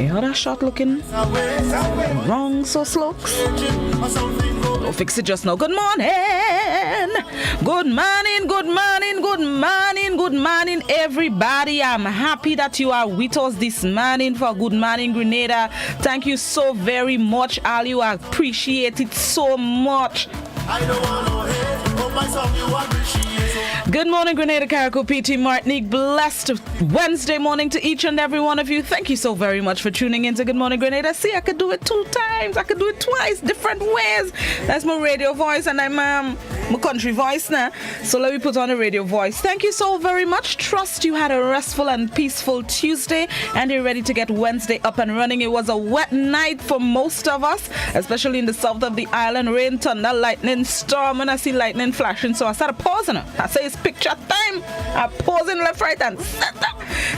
How that shot looking? Wrong, so slopes. Don't fix it just now. Good morning. Good morning, good morning, good morning, good morning, everybody. I'm happy that you are with us this morning for Good Morning Grenada. Thank you so very much, Ali. I appreciate it so much. I don't want to hate. Hope my song you appreciate. Good morning, Grenada, Carriacou, PT, Martinique. Blessed Wednesday morning to each and every one of you. Thank you so very much for tuning in to Good Morning Grenada. See, I could do it 2 times. I could do it twice, different ways. That's my radio voice, and I'm my country voice now. So let me put on a radio voice. Thank you so very much. Trust you had a restful and peaceful Tuesday, and you're ready to get Wednesday up and running. It was a wet night for most of us, especially in the south of the island. Rain, thunder, lightning, storm, and I see lightning flashing. So I started pausing it. I say it's picture time. I'm pausing left, right, and center.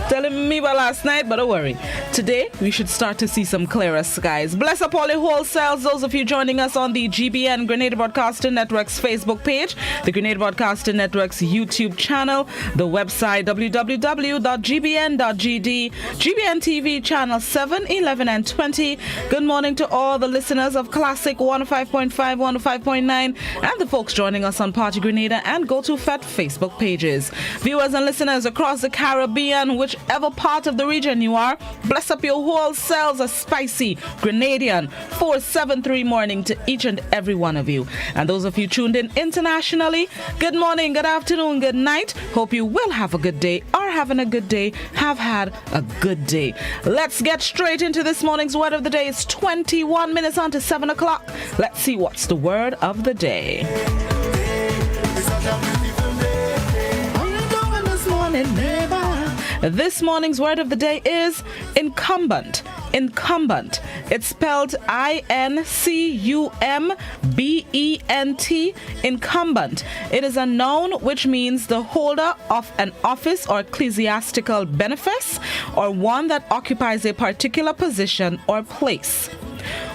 Telling me about last night, but don't worry. Today, we should start to see some clearer skies. Bless up all the wholesales. Those of you joining us on the GBN Grenada Broadcasting Network's Facebook page, the Grenada Broadcasting Network's YouTube channel, the website www.gbn.gd, GBN TV channel 7, 11, and 20. Good morning to all the listeners of Classic 105.5, 105.9, and the folks joining us on Party Grenada and Go To Fat Facebook pages. Viewers and listeners across the Caribbean, whichever part of the region you are, bless up your wholesales, a spicy Grenadian 473 morning to each and every one of you. And those of you tuned in internationally, good morning, good afternoon, good night. Hope you will have a good day, are having a good day, have had a good day. Let's get straight into this morning's word of the day. It's 21 minutes on to 7 o'clock. Let's see what's the word of the day. This morning's word of the day is incumbent. Incumbent. It's spelled I-N-C-U-M-B-E-N-T. Incumbent. It is a noun which means the holder of an office or ecclesiastical benefice, or one that occupies a particular position or place.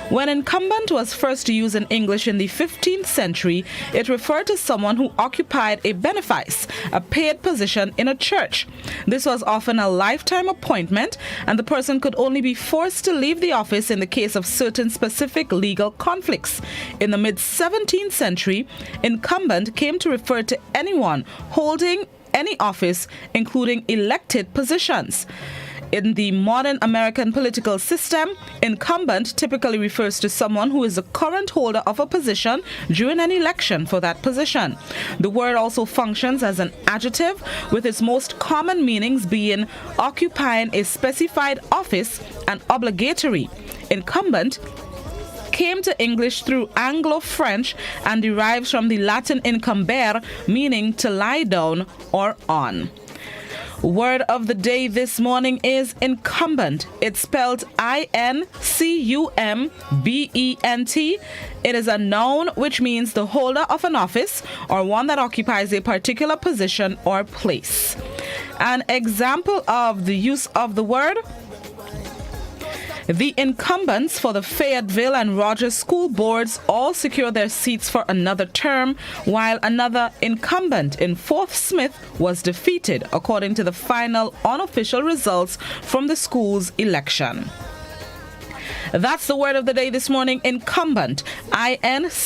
When incumbent was first used in English in the 15th century, it referred to someone who occupied a benefice, a paid position in a church. This was often a lifetime appointment, and the person could only be forced to leave the office in the case of certain specific legal conflicts. In the mid-17th century, incumbent came to refer to anyone holding any office, including elected positions. In the modern American political system, incumbent typically refers to someone who is the current holder of a position during an election for that position. The word also functions as an adjective, with its most common meanings being occupying a specified office and obligatory. Incumbent came to English through Anglo-French and derives from the Latin incumber, meaning to lie down or on. Word of the day this morning is incumbent. It's spelled I-N-C-U-M-B-E-N-T. It is a noun which means the holder of an office or one that occupies a particular position or place. An example of the use of the word: the incumbents for the Fayetteville and Rogers school boards all secure their seats for another term, while another incumbent in Fort Smith was defeated, according to the final unofficial results from the school's election. That's the word of the day this morning, incumbent. I-N-C-U-M-B-E-N-T,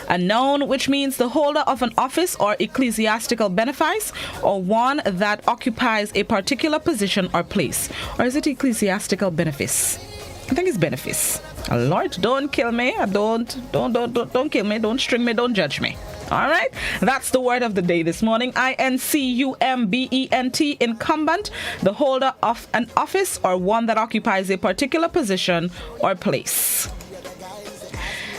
a noun which means the holder of an office or ecclesiastical benefice, or one that occupies a particular position or place. Or is it ecclesiastical benefice? I think it's benefice. Lord, don't kill me. Don't kill me. Don't string me. Don't judge me. All right. That's the word of the day this morning. I-N-C-U-M-B-E-N-T, incumbent, the holder of an office or one that occupies a particular position or place.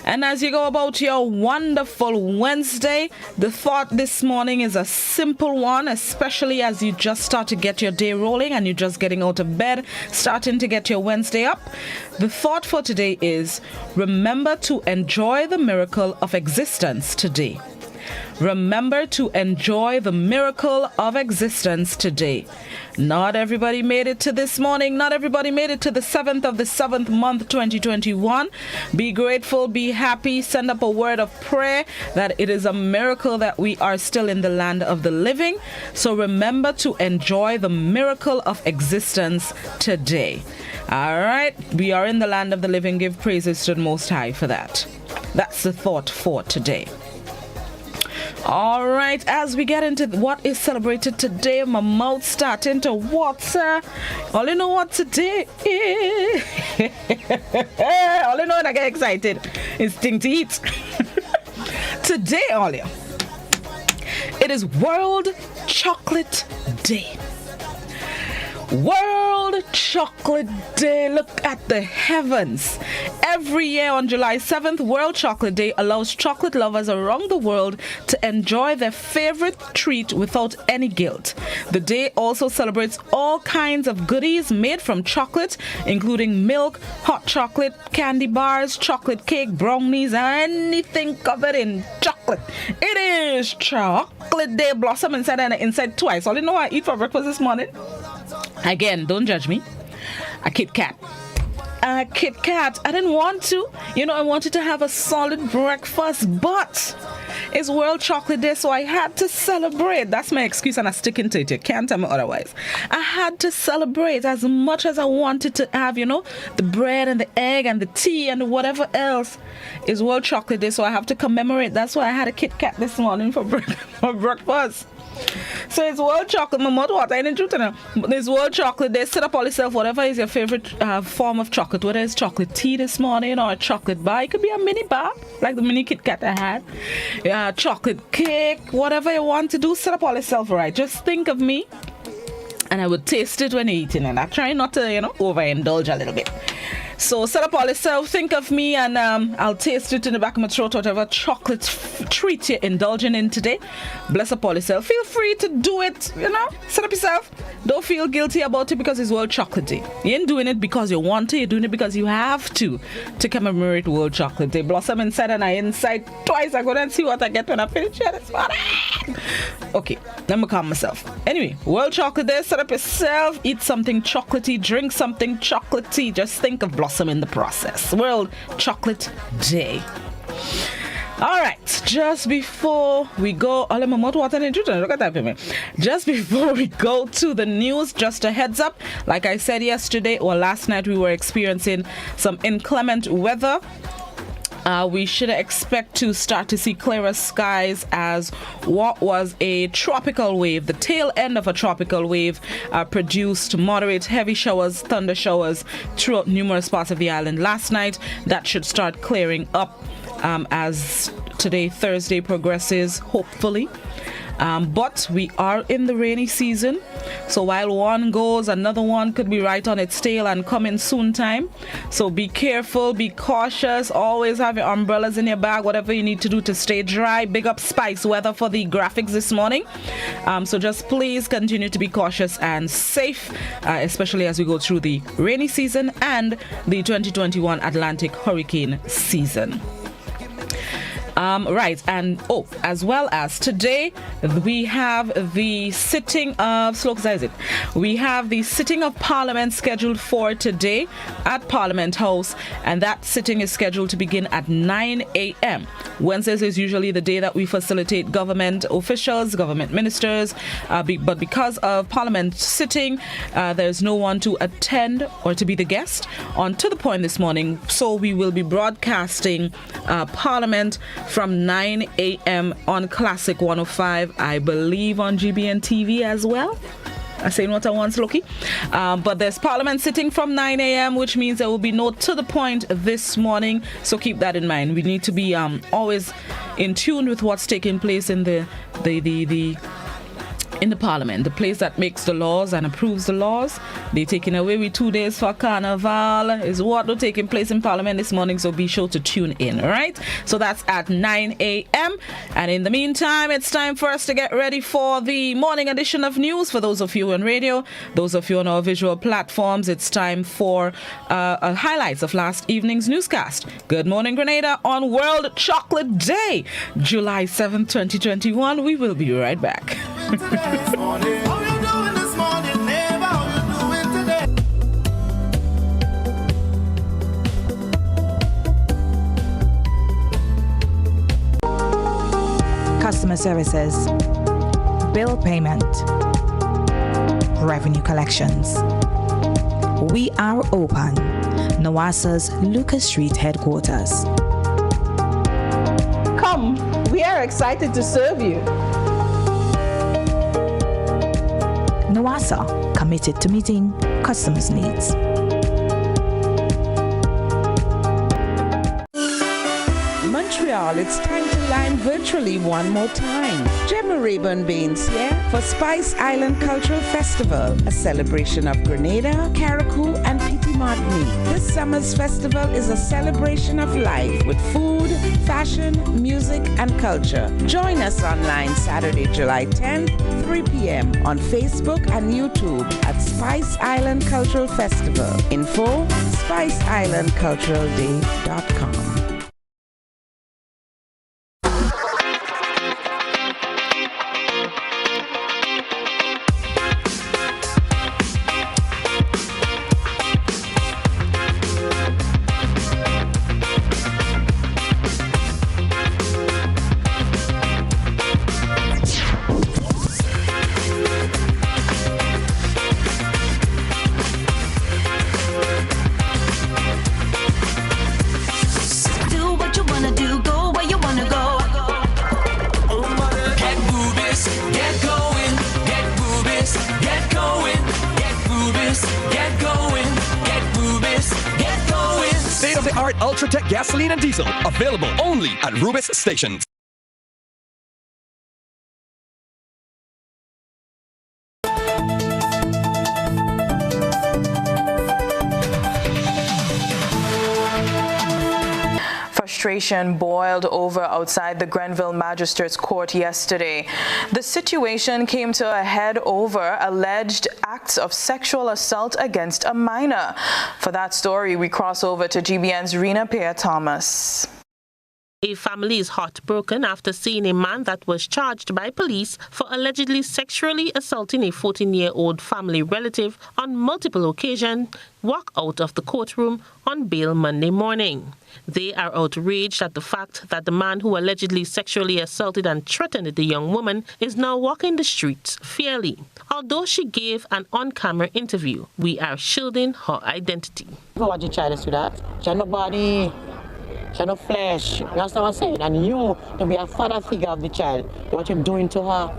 And as you go about your wonderful Wednesday, the thought this morning is a simple one, especially as you just start to get your day rolling and you're just getting out of bed, starting to get your Wednesday up. The thought for today is, remember to enjoy the miracle of existence today. Remember to enjoy the miracle of existence today. Not everybody made it to this morning. Not everybody made it to the 7th of the 7th month, 2021. Be grateful, be happy, send up a word of prayer that it is a miracle that we are still in the land of the living. So remember to enjoy the miracle of existence today. All right, we are in the land of the living. Give praises to the Most High for that. That's the thought for today. All right, as we get into what is celebrated today, my mouth starting to water. All you know what today is. All you know when I get excited is thing to eat. Today, all you, it is World Chocolate Day. World Chocolate Day. Look at the heavens. Every year on July 7th, World Chocolate Day allows chocolate lovers around the world to enjoy their favorite treat without any guilt. The day also celebrates all kinds of goodies made from chocolate, including milk, hot chocolate, candy bars, chocolate cake, brownies, anything covered in chocolate. It is Chocolate Day. Blossom inside and inside twice. All you know I eat for breakfast this morning? Again, don't judge me. A Kit Kat. A Kit Kat. I didn't want to. I wanted to have a solid breakfast, but it's World Chocolate Day, so I had to celebrate. That's my excuse, and I'm sticking to it. You can't tell me otherwise. I had to celebrate as much as I wanted to have, the bread and the egg and the tea and whatever else. It's World Chocolate Day, so I have to commemorate. That's why I had a Kit Kat this morning for breakfast. So it's World Chocolate. My mouth water. I didn't do it. It's World Chocolate Day. Sit up all yourself. Whatever is your favorite form of chocolate. Whether it's chocolate tea this morning or a chocolate bar. It could be a mini bar, like the mini Kit Kat I had. Yeah, chocolate cake. Whatever you want to do. Sit up all yourself, right? Just think of me, and I would taste it when you're eating it. I try not to, overindulge a little bit. So set up all yourself, think of me, and I'll taste it in the back of my throat, whatever chocolate treat you're indulging in today. Bless up all yourself. Feel free to do it, set up yourself. Don't feel guilty about it because it's World Chocolate Day. You ain't doing it because you want to, you're doing it because you have to commemorate World Chocolate Day. Blossom inside and I inside twice. I go and see what I get when I finish here this morning. Okay, let me calm myself. Anyway, World Chocolate Day, set up yourself, eat something chocolatey, drink something chocolatey. Just think of Blossom in the process. World Chocolate Day. All right, just before we go, just before we go to the news, just a heads up, like I said yesterday or last night, we were experiencing some inclement weather. We should expect to start to see clearer skies as what was a tropical wave, the tail end of a tropical wave, produced moderate heavy showers, thunder showers throughout numerous parts of the island last night. That should start clearing up as today, Thursday, progresses, hopefully. But we are in the rainy season, so while one goes, another one could be right on its tail and coming soon time. So be careful, be cautious, always have your umbrellas in your bag, whatever you need to do to stay dry. Big up Spice Weather for the graphics this morning. So just please continue to be cautious and safe, especially as we go through the rainy season and the 2021 Atlantic hurricane season. Right, and as well as today, we have the sitting of we have the sitting of Parliament scheduled for today at Parliament House, and that sitting is scheduled to begin at 9 a.m. Wednesdays is usually the day that we facilitate government officials, government ministers, but because of Parliament sitting, there's no one to attend or to be the guest on To The Point this morning, so we will be broadcasting Parliament from 9 a.m. on Classic 105, I believe on GBN TV as well. I say what I want, Loki. But there's Parliament sitting from 9 a.m., which means there will be no To The Point this morning. So keep that in mind. We need to be always in tune with what's taking place in the in the Parliament, the place that makes the laws and approves the laws. They're taking away with 2 days for Carnival is what will taking place in Parliament this morning, so be sure to tune in, all right? So that's at 9 a.m. And in the meantime, it's time for us to get ready for the morning edition of news. For those of you on radio, those of you on our visual platforms, it's time for highlights of last evening's newscast. Good morning, Grenada, on World Chocolate Day, July 7th, 2021. We will be right back. Customer services, bill payment, revenue collections. We are open. NOASA's Lucas Street headquarters. Come, we are excited to serve you. NOASA, committed to meeting customers' needs. Montreal, it's time to line virtually one more time. Gemma Rayburn Baines here for Spice Island Cultural Festival, a celebration of Grenada, Carriacou, and Petit Martinique. This summer's festival is a celebration of life with food, fashion, music, and culture. Join us online Saturday, July 10th, 3 p.m. on Facebook and YouTube at Spice Island Cultural Festival. Info, spiceislandculturalday.com. State-of-the-art Ultratech gasoline and diesel, available only at Rubis stations. Frustration boiled over outside the Grenville Magistrates Court yesterday. The situation came to a head over alleged acts of sexual assault against a minor. For that story, we cross over to GBN's Rena Pierre-Thomas. A family is heartbroken after seeing a man that was charged by police for allegedly sexually assaulting a 14-year-old family relative on multiple occasions walk out of the courtroom on bail Monday morning. They are outraged at the fact that the man who allegedly sexually assaulted and threatened the young woman is now walking the streets fairly. Although she gave an on-camera interview, we are shielding her identity. What your child is to that? She no body, she no flesh. You understand what I'm saying? And you, to be a father figure of the child, what you're doing to her.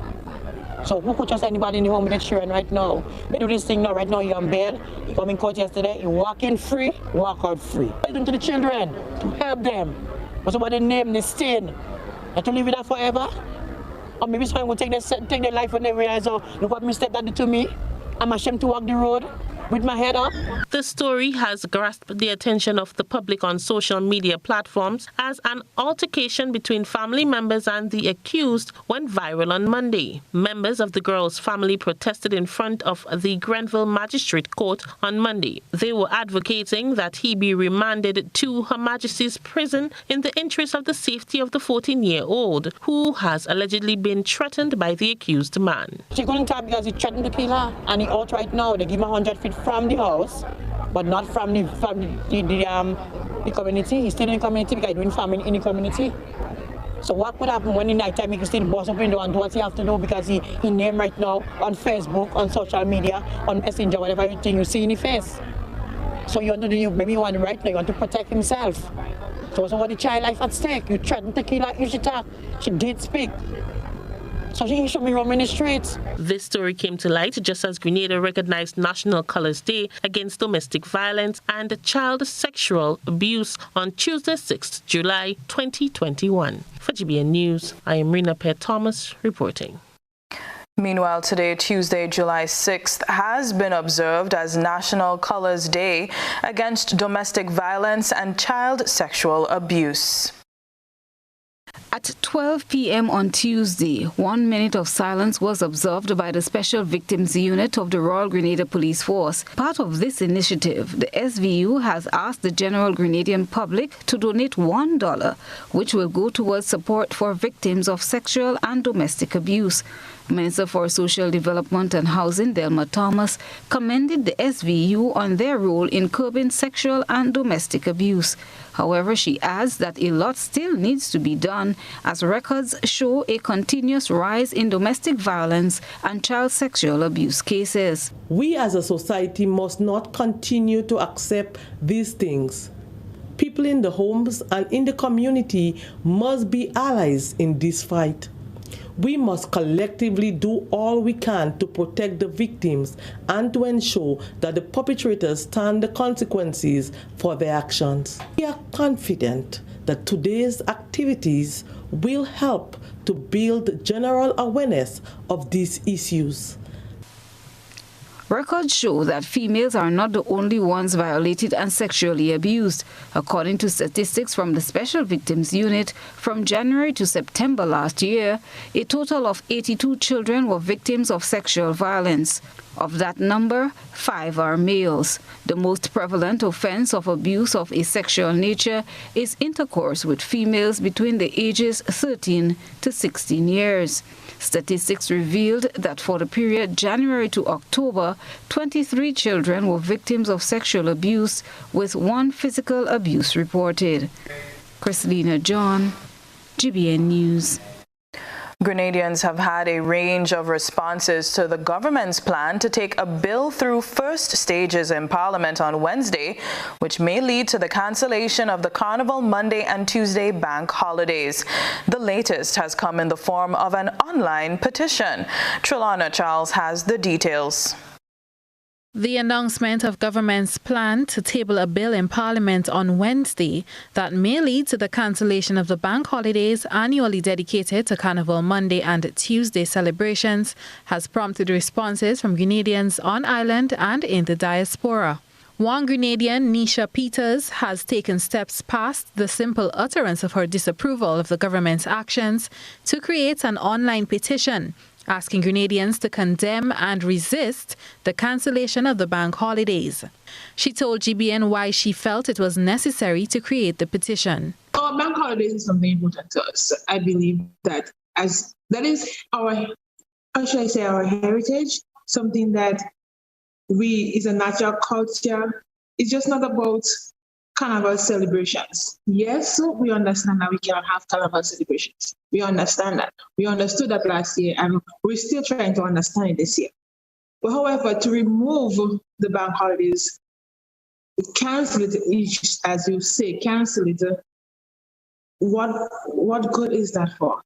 So who could trust anybody in the home with the children right now? We do this thing now, right now you're on bail, you come in court yesterday, you walk in free, walk out free. What are you doing to the children? To help them. But somebody name the stain. And to live with that forever? Or maybe someone will take their life when they realize, oh, look what mistake that did to me. I'm ashamed to walk the road with my head up. The story has grasped the attention of the public on social media platforms as an altercation between family members and the accused went viral on Monday. Members of the girl's family protested in front of the Grenville Magistrate Court on Monday. They were advocating that he be remanded to Her Majesty's prison in the interest of the safety of the 14-year-old, who has allegedly been threatened by the accused man. She couldn't tell because he threatened to kill her, and he out right now. They give him 100 feet from the house, but not from the community. He's still in the community because he's doing farming in the community. So what would happen when in night time he can still boss up window and do what he have to do because he named right now on Facebook, on social media, on Messenger, whatever thing you see in his face. So you want to do, maybe you want to right now, you want to protect himself. So what the child life at stake? You threatened to kill her if she talk. She did speak. So she should be roaming the streets. This story came to light just as Grenada recognized National Colors Day against domestic violence and child sexual abuse on Tuesday, 6th July 2021. For GBN News, I am Rena Pierre-Thomas reporting. Meanwhile, today, Tuesday, July 6th, has been observed as National Colors Day against domestic violence and child sexual abuse. At 12 p.m. on Tuesday, 1 minute of silence was observed by the Special Victims Unit of the Royal Grenada Police Force. Part of this initiative, the SVU has asked the general Grenadian public to donate $1, which will go towards support for victims of sexual and domestic abuse. Minister for Social Development and Housing, Delma Thomas, commended the SVU on their role in curbing sexual and domestic abuse. However, she adds that a lot still needs to be done, as records show a continuous rise in domestic violence and child sexual abuse cases. We as a society must not continue to accept these things. People in the homes and in the community must be allies in this fight. We must collectively do all we can to protect the victims and to ensure that the perpetrators stand the consequences for their actions. We are confident that today's activities will help to build general awareness of these issues. Records show that females are not the only ones violated and sexually abused. According to statistics from the Special Victims Unit, from January to September last year, a total of 82 children were victims of sexual violence. Of that number, 5 are males. The most prevalent offense of abuse of a sexual nature is intercourse with females between the ages 13 to 16 years. Statistics revealed that for the period January to October, 23 children were victims of sexual abuse, with 1 physical abuse reported. Christelina John, GBN News. Grenadians have had a range of responses to the government's plan to take a bill through first stages in Parliament on Wednesday, which may lead to the cancellation of the Carnival Monday and Tuesday bank holidays. The latest has come in the form of an online petition. Trelana Charles has the details. The announcement of government's plan to table a bill in Parliament on Wednesday that may lead to the cancellation of the bank holidays annually dedicated to Carnival Monday and Tuesday celebrations has prompted responses from Grenadians on island and in the diaspora. One Grenadian, Nisha Peters, has taken steps past the simple utterance of her disapproval of the government's actions to create an online petition asking Grenadians to condemn and resist the cancellation of the bank holidays. She told GBN why she felt it was necessary to create the petition. Our bank holidays is something important to us. I believe that that is our, how should I say, our heritage, something that is a natural culture. It's just not about Carnival celebrations. Yes, we understand that we cannot have Carnival celebrations. We understand that. We understood that last year, and we're still trying to understand it this year. But however, to remove the bank holidays, cancel it, as you say, cancel it, what good is that for?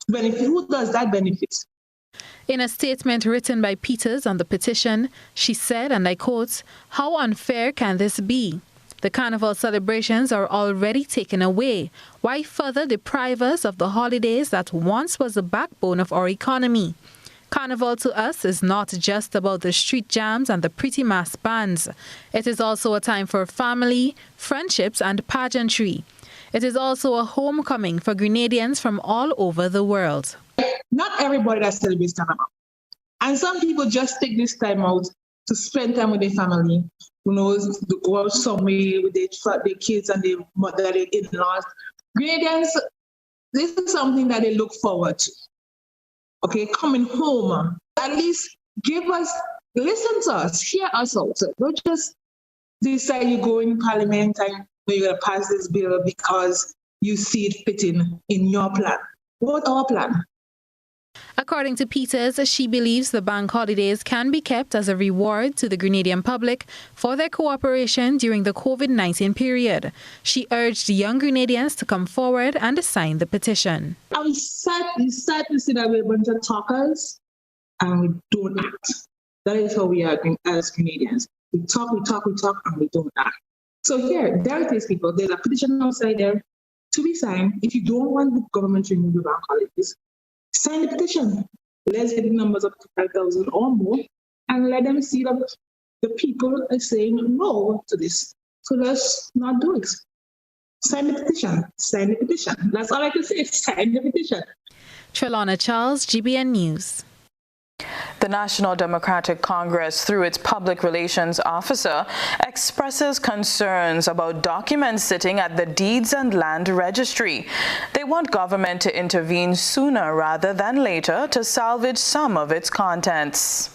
Benefit? Who does that benefit? In a statement written by Peters on the petition, she said, and I quote, "How unfair can this be? The Carnival celebrations are already taken away. Why further deprive us of the holidays that once was the backbone of our economy? Carnival to us is not just about the street jams and the pretty mass bands. It is also a time for family, friendships and pageantry. It is also a homecoming for Grenadians from all over the world." Not everybody that celebrates Carnival. And some people just take this time out to spend time with their family, to go out somewhere with their kids and their in-laws. Grenadians, this is something that they look forward to. Okay, coming home, at least listen to us, hear us out. Don't just decide you go in Parliament and you're going to pass this bill because you see it fitting in your plan. What our plan? According to Peters, she believes the bank holidays can be kept as a reward to the Grenadian public for their cooperation during the COVID-19 period. She urged young Grenadians to come forward and sign the petition. I'm sad to see that we're a bunch of talkers and we don't act. That is how we are as Grenadians. We talk, and we don't act. So here, there it is, people. There's a petition outside there to be signed. If you don't want the government to remove the bank holidays, sign the petition. let's get the numbers up to 5,000 or more, and let them see that the people are saying no to this. So let's not do it. Sign the petition. Sign the petition. That's all I can say. Sign the petition. Trelawna Charles, GBN News. The National Democratic Congress, through its public relations officer, expresses concerns about documents sitting at the Deeds and Land Registry. They want government to intervene sooner rather than later to salvage some of its contents.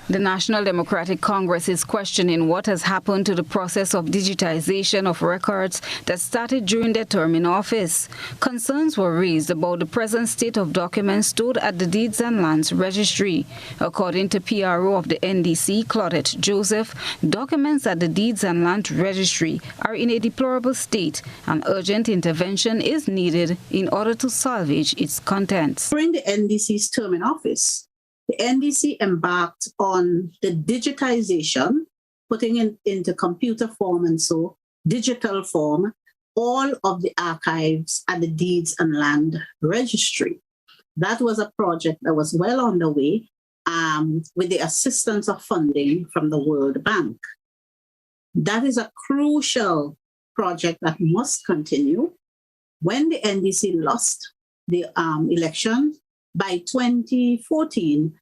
The National Democratic Congress is questioning what has happened to the process of digitization of records that started during their term in office. Concerns were raised about the present state of documents stored at the Deeds and Lands Registry. According to PRO of the NDC, Claudette Joseph, documents at the Deeds and Land Registry are in a deplorable state and urgent intervention is needed in order to salvage its contents. During the NDC's term in office, the NDC embarked on the digitization, putting it into computer form and so digital form, all of the archives at the Deeds and Land Registry. That was a project that was well underway with the assistance of funding from the World Bank. That is a crucial project that must continue. When the NDC lost the election, by 2014,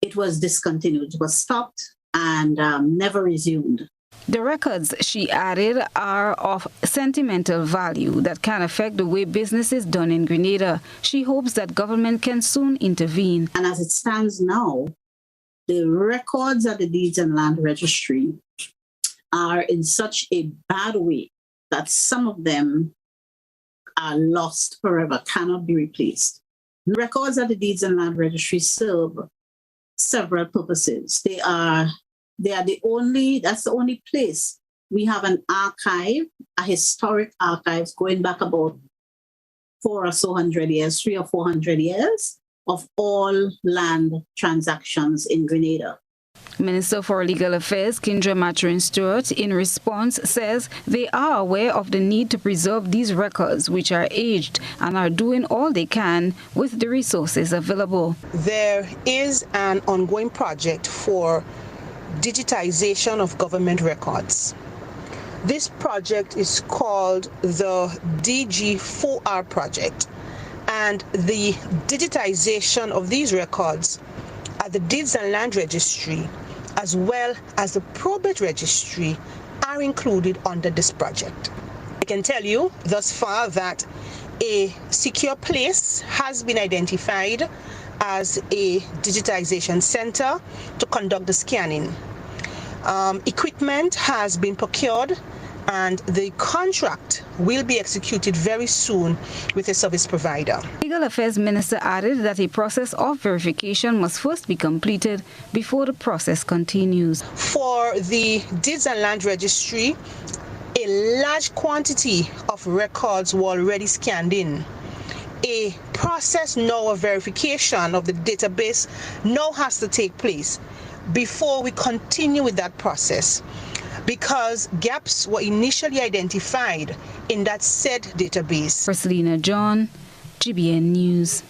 it was discontinued, it was stopped and never resumed. The records, she added, are of sentimental value that can affect the way business is done in Grenada. She hopes that government can soon intervene. And as it stands now, the records at the Deeds and Land Registry are in such a bad way that some of them are lost forever, cannot be replaced. Records at the Deeds and Land Registry serve several purposes. That's the only place we have an archive, a historic archive going back about 300 or 400 years of all land transactions in Grenada. Minister for Legal Affairs, Kindra Mathurin-Stewart, in response, says they are aware of the need to preserve these records, which are aged, and are doing all they can with the resources available. There is an ongoing project for digitization of government records. This project is called the DG4R project, and the digitization of these records at the Deeds and Land Registry, as well as the Probate Registry, are included under this project. I can tell you thus far that a secure place has been identified as a digitization center to conduct the scanning. Equipment has been procured, and the contract will be executed very soon with a service provider. Legal Affairs Minister added that a process of verification must first be completed before the process continues. For the Deeds and Land Registry, a large quantity of records were already scanned in. A process now of verification of the database now has to take place before we continue with that process, because gaps were initially identified in that said database. Priscilla John, GBN News.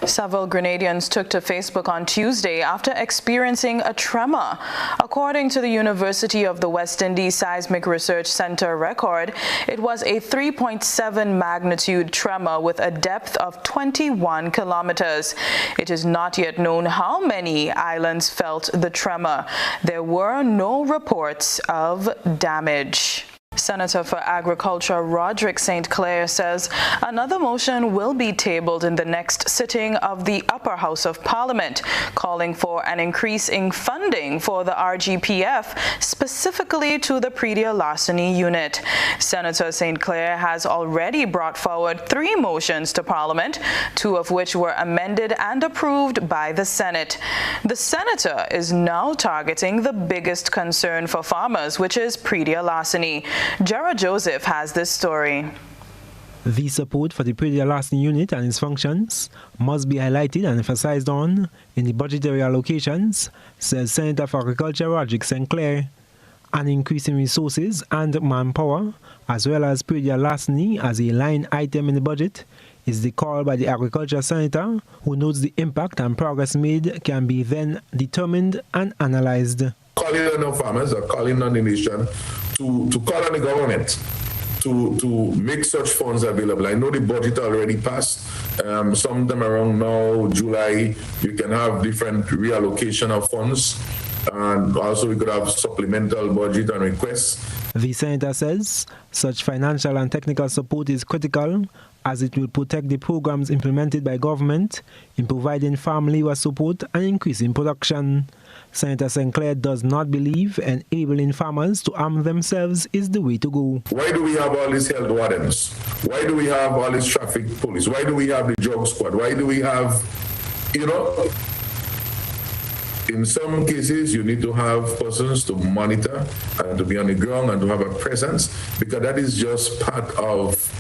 Several Grenadians took to Facebook on Tuesday after experiencing a tremor. According to the University of the West Indies Seismic Research Center record, it was a 3.7 magnitude tremor with a depth of 21 kilometers. It is not yet known how many islands felt the tremor. There were no reports of damage. Senator for Agriculture Roderick St. Clair says another motion will be tabled in the next sitting of the Upper House of Parliament, calling for an increase in funding for the RGPF, specifically to the pre-deal larceny unit. Senator St. Clair has already brought forward 3 motions to Parliament, 2 of which were amended and approved by the Senate. The senator is now targeting the biggest concern for farmers, which is pre-deal larceny. Gerard Joseph has this story. The support for the pre-deal larceny unit and its functions must be highlighted and emphasized on in the budgetary allocations, says Senator for Agriculture Roderick St. Clair. An increase in resources and manpower, as well as pedia larceny as a line item in the budget, is the call by the Agriculture Senator, who notes the impact and progress made can be then determined and analysed. Calling on the farmers or calling on the nation to call on the government to make such funds available. I know the budget already passed. Sometime around now, July, you can have different reallocation of funds. And also we could have supplemental budget and requests. The Senator says such financial and technical support is critical as it will protect the programs implemented by government in providing farm labor support and increasing production. Senator Sinclair does not believe enabling farmers to arm themselves is the way to go. Why do we have all these health wardens? Why do we have all this traffic police? Why do we have the drug squad? Why do we have, in some cases, you need to have persons to monitor and to be on the ground and to have a presence, because that is just part of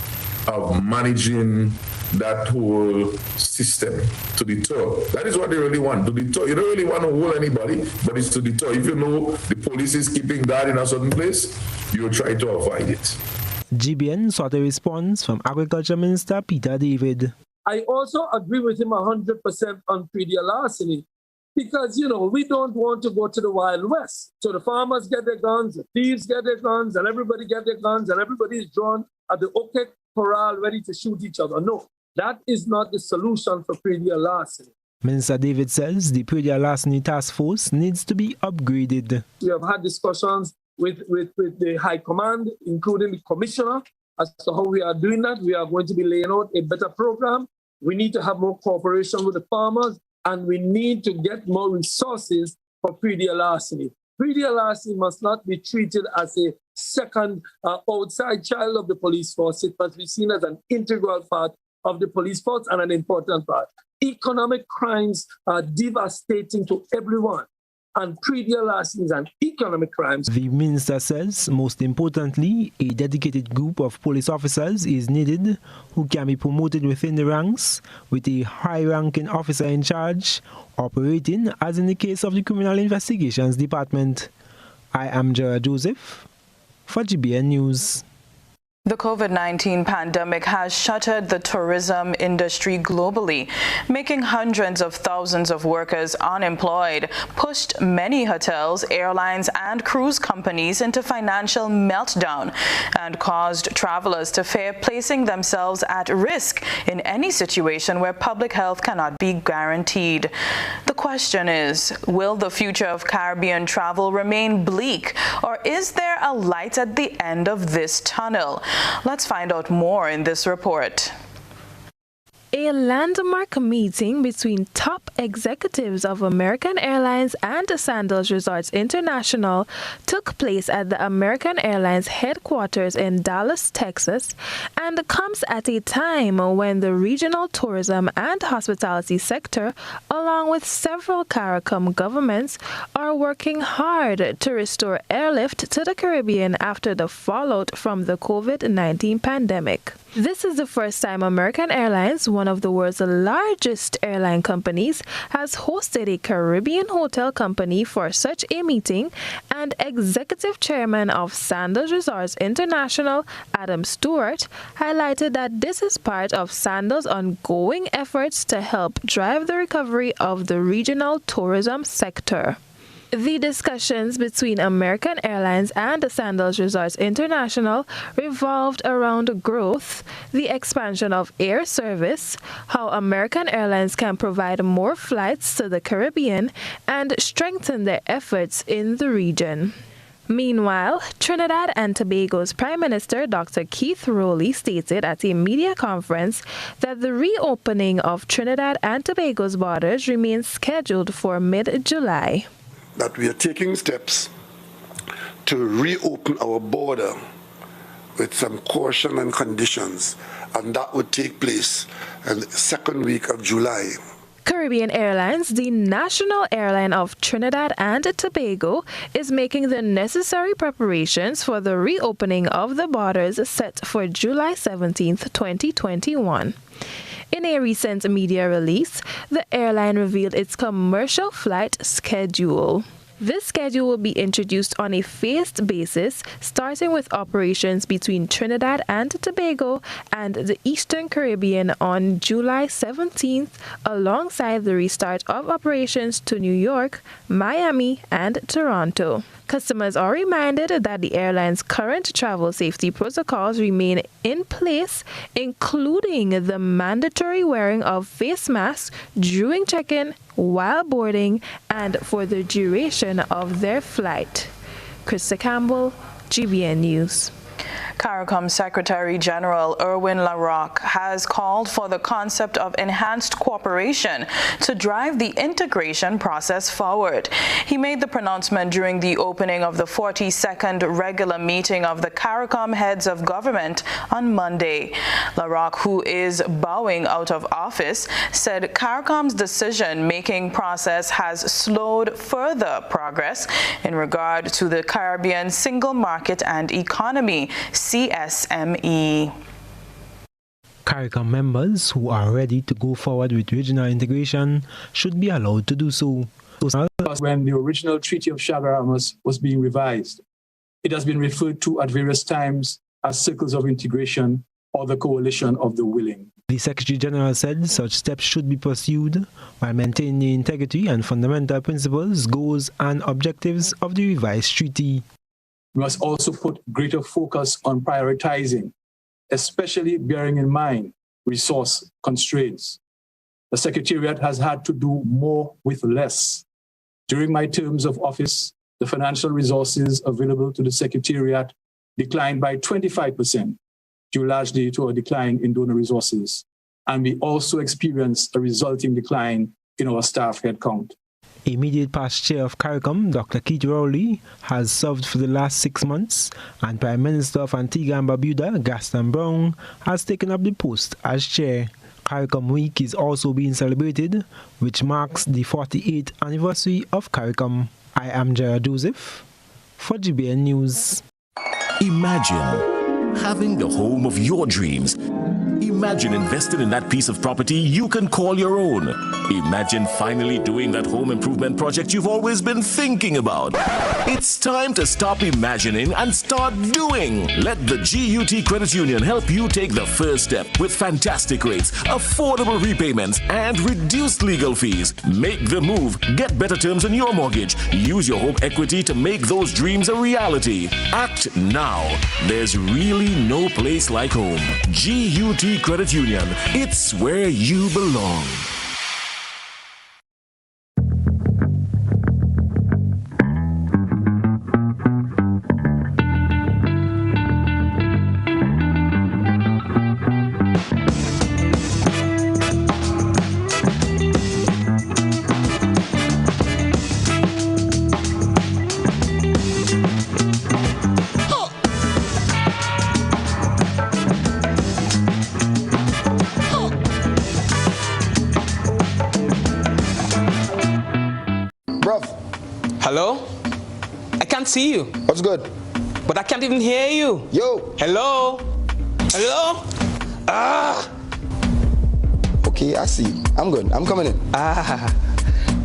managing that whole system to deter. That is what they really want, to deter. You don't really want to hold anybody, but it's to deter. If you know the police is keeping guard in a certain place, you try to avoid it. GBN sought a response from Agriculture Minister Peter David. I also agree with him 100% on pedia larceny. Because, we don't want to go to the Wild West. So the farmers get their guns, the thieves get their guns, and everybody get their guns, and everybody is drawn at the OK corral ready to shoot each other. No, that is not the solution for pedia larceny. Minister David says the pedia larceny task force needs to be upgraded. We have had discussions with the High Command, including the Commissioner, as to how we are doing that. We are going to be laying out a better program. We need to have more cooperation with the farmers. And we need to get more resources for pedia larceny. Pedia larceny must not be treated as a second outside child of the police force. It must be seen as an integral part of the police force and an important part. Economic crimes are devastating to everyone. And pedia larceny is an economic crime. The minister says, most importantly, a dedicated group of police officers is needed who can be promoted within the ranks with a high-ranking officer in charge, operating as in the case of the Criminal Investigations Department. I am Gerard Joseph for GBN News. The COVID-19 pandemic has shuttered the tourism industry globally, making hundreds of thousands of workers unemployed, pushed many hotels, airlines, and cruise companies into financial meltdown, and caused travelers to fear placing themselves at risk in any situation where public health cannot be guaranteed. The question is, will the future of Caribbean travel remain bleak, or is there a light at the end of this tunnel? Let's find out more in this report. A landmark meeting between top executives of American Airlines and Sandals Resorts International took place at the American Airlines headquarters in Dallas, Texas, and comes at a time when the regional tourism and hospitality sector, along with several CARICOM governments, are working hard to restore airlift to the Caribbean after the fallout from the COVID-19 pandemic. This is the first time American Airlines, one of the world's largest airline companies, has hosted a Caribbean hotel company for such a meeting, and Executive Chairman of Sandals Resorts International, Adam Stewart, highlighted that this is part of Sandals' ongoing efforts to help drive the recovery of the regional tourism sector. The discussions between American Airlines and Sandals Resorts International revolved around growth, the expansion of air service, how American Airlines can provide more flights to the Caribbean, and strengthen their efforts in the region. Meanwhile, Trinidad and Tobago's Prime Minister Dr. Keith Rowley stated at a media conference that the reopening of Trinidad and Tobago's borders remains scheduled for mid-July. That we are taking steps to reopen our border with some caution and conditions, and that would take place in the second week of July. Caribbean Airlines, the national airline of Trinidad and Tobago, is making the necessary preparations for the reopening of the borders set for July 17, 2021. In a recent media release, the airline revealed its commercial flight schedule. This schedule will be introduced on a phased basis, starting with operations between Trinidad and Tobago and the Eastern Caribbean on July 17th, alongside the restart of operations to New York, Miami, and Toronto. Customers are reminded that the airline's current travel safety protocols remain in place, including the mandatory wearing of face masks during check-in, while boarding, and for the duration of their flight. Krista Campbell, GBN News. CARICOM Secretary General Erwin LaRocque has called for the concept of enhanced cooperation to drive the integration process forward. He made the pronouncement during the opening of the 42nd regular meeting of the CARICOM heads of government on Monday. LaRocque, who is bowing out of office, said CARICOM's decision-making process has slowed further progress in regard to the Caribbean single market and economy, CSME. CARICOM members who are ready to go forward with regional integration should be allowed to do so. When the original Treaty of Chaguaramas was being revised, it has been referred to at various times as Circles of Integration or the Coalition of the Willing. The Secretary General said such steps should be pursued while maintaining the integrity and fundamental principles, goals, and objectives of the revised treaty. We must also put greater focus on prioritizing, especially bearing in mind resource constraints. The Secretariat has had to do more with less. During my terms of office, the financial resources available to the Secretariat declined by 25%, due largely to a decline in donor resources. And we also experienced a resulting decline in our staff headcount. Immediate past chair of CARICOM, Dr. Keith Rowley, has served for the last 6 months, and Prime Minister of Antigua and Barbuda, Gaston Brown, has taken up the post as chair. CARICOM Week is also being celebrated, which marks the 48th anniversary of CARICOM. I am Gerard Joseph for GBN News. Imagine having the home of your dreams. Imagine investing in that piece of property you can call your own. Imagine finally doing that home improvement project you've always been thinking about. It's time to stop imagining and start doing. Let the GUT Credit Union help you take the first step with fantastic rates, affordable repayments, and reduced legal fees. Make the move. Get better terms on your mortgage. Use your home equity to make those dreams a reality. Act now. There's really no place like home. GUT Credit Union. It's where you belong. Hello? I can't see you. What's good? But I can't even hear you. Yo. Hello? Hello? Ah. Okay, I see. I'm good. I'm coming in. Ah.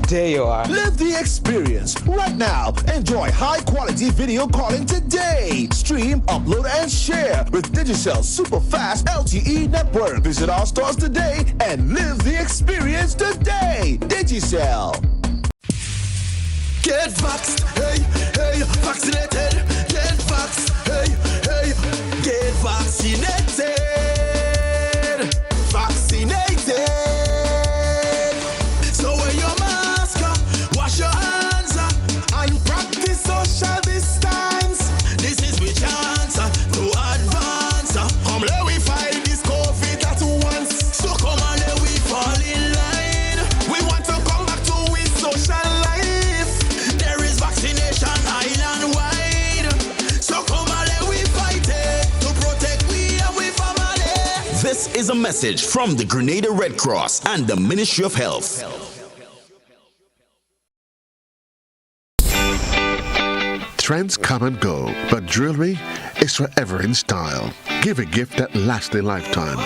There you are. Live the experience right now. Enjoy high-quality video calling today. Stream, upload, and share with Digicel super fast LTE network. Visit our stores today and live the experience today. Digicel. Get vaxxed, hey, hey, vaccinated. Get vaxxed, hey, hey, get vaccinated. Vaccinated. So wear your mask up, wash your hands up, and practice social distance. This is we chance to advance. Come let we fight this COVID at once. So come on let we fall in line. We want to come back to with social life. Island wide. So come on, let we fight it to protect we and we family. This is a message from the Grenada Red Cross and the Ministry of Health. Trends come and go, but jewelry is forever in style. Give a gift that lasts a lifetime.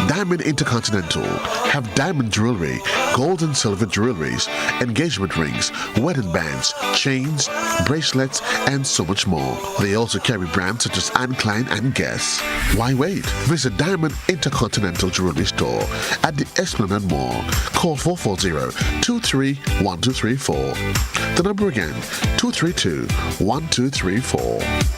Diamond Intercontinental have diamond jewelry, gold and silver jewelries, engagement rings, wedding bands, chains, bracelets, and so much more. They also carry brands such as Anne Klein and Guess. Why wait? Visit Diamond Intercontinental Jewelry Store at the Esplanade Mall. Call 440-231234. The number again, 232-1234.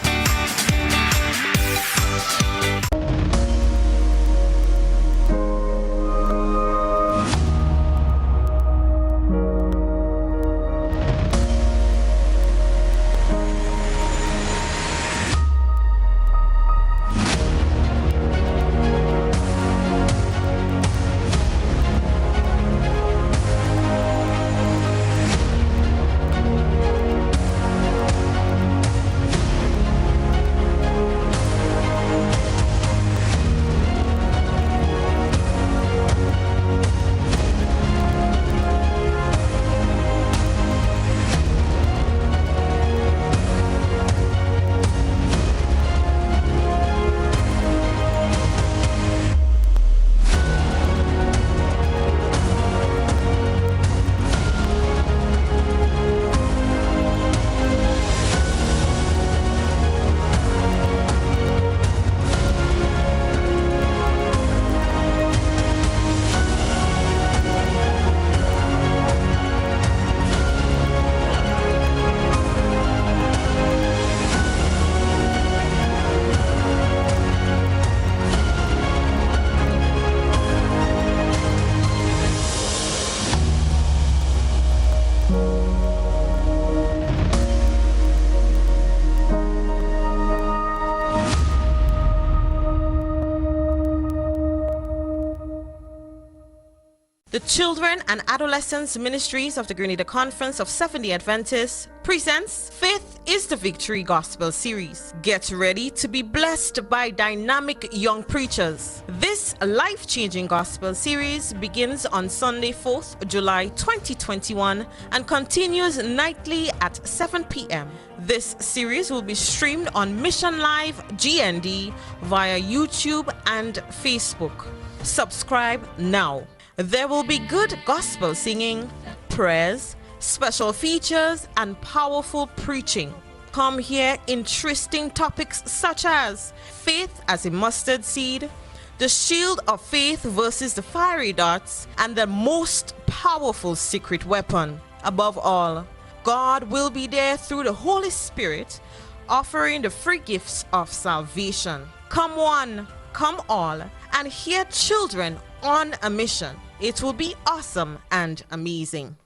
The Children and Adolescents Ministries of the Grenada Conference of Seventh-day Adventists presents Faith is the Victory Gospel Series. Get ready to be blessed by dynamic young preachers. This life-changing gospel series begins on Sunday, 4th July 2021 and continues nightly at 7 p.m. This series will be streamed on Mission Live GND via YouTube and Facebook. Subscribe now. There will be good gospel singing, prayers, special features, and powerful preaching. Come hear interesting topics such as faith as a mustard seed, the shield of faith versus the fiery darts, and the most powerful secret weapon. Above all, God will be there through the Holy Spirit, offering the free gifts of salvation. Come one, come all, and hear children on a mission. It will be awesome and amazing.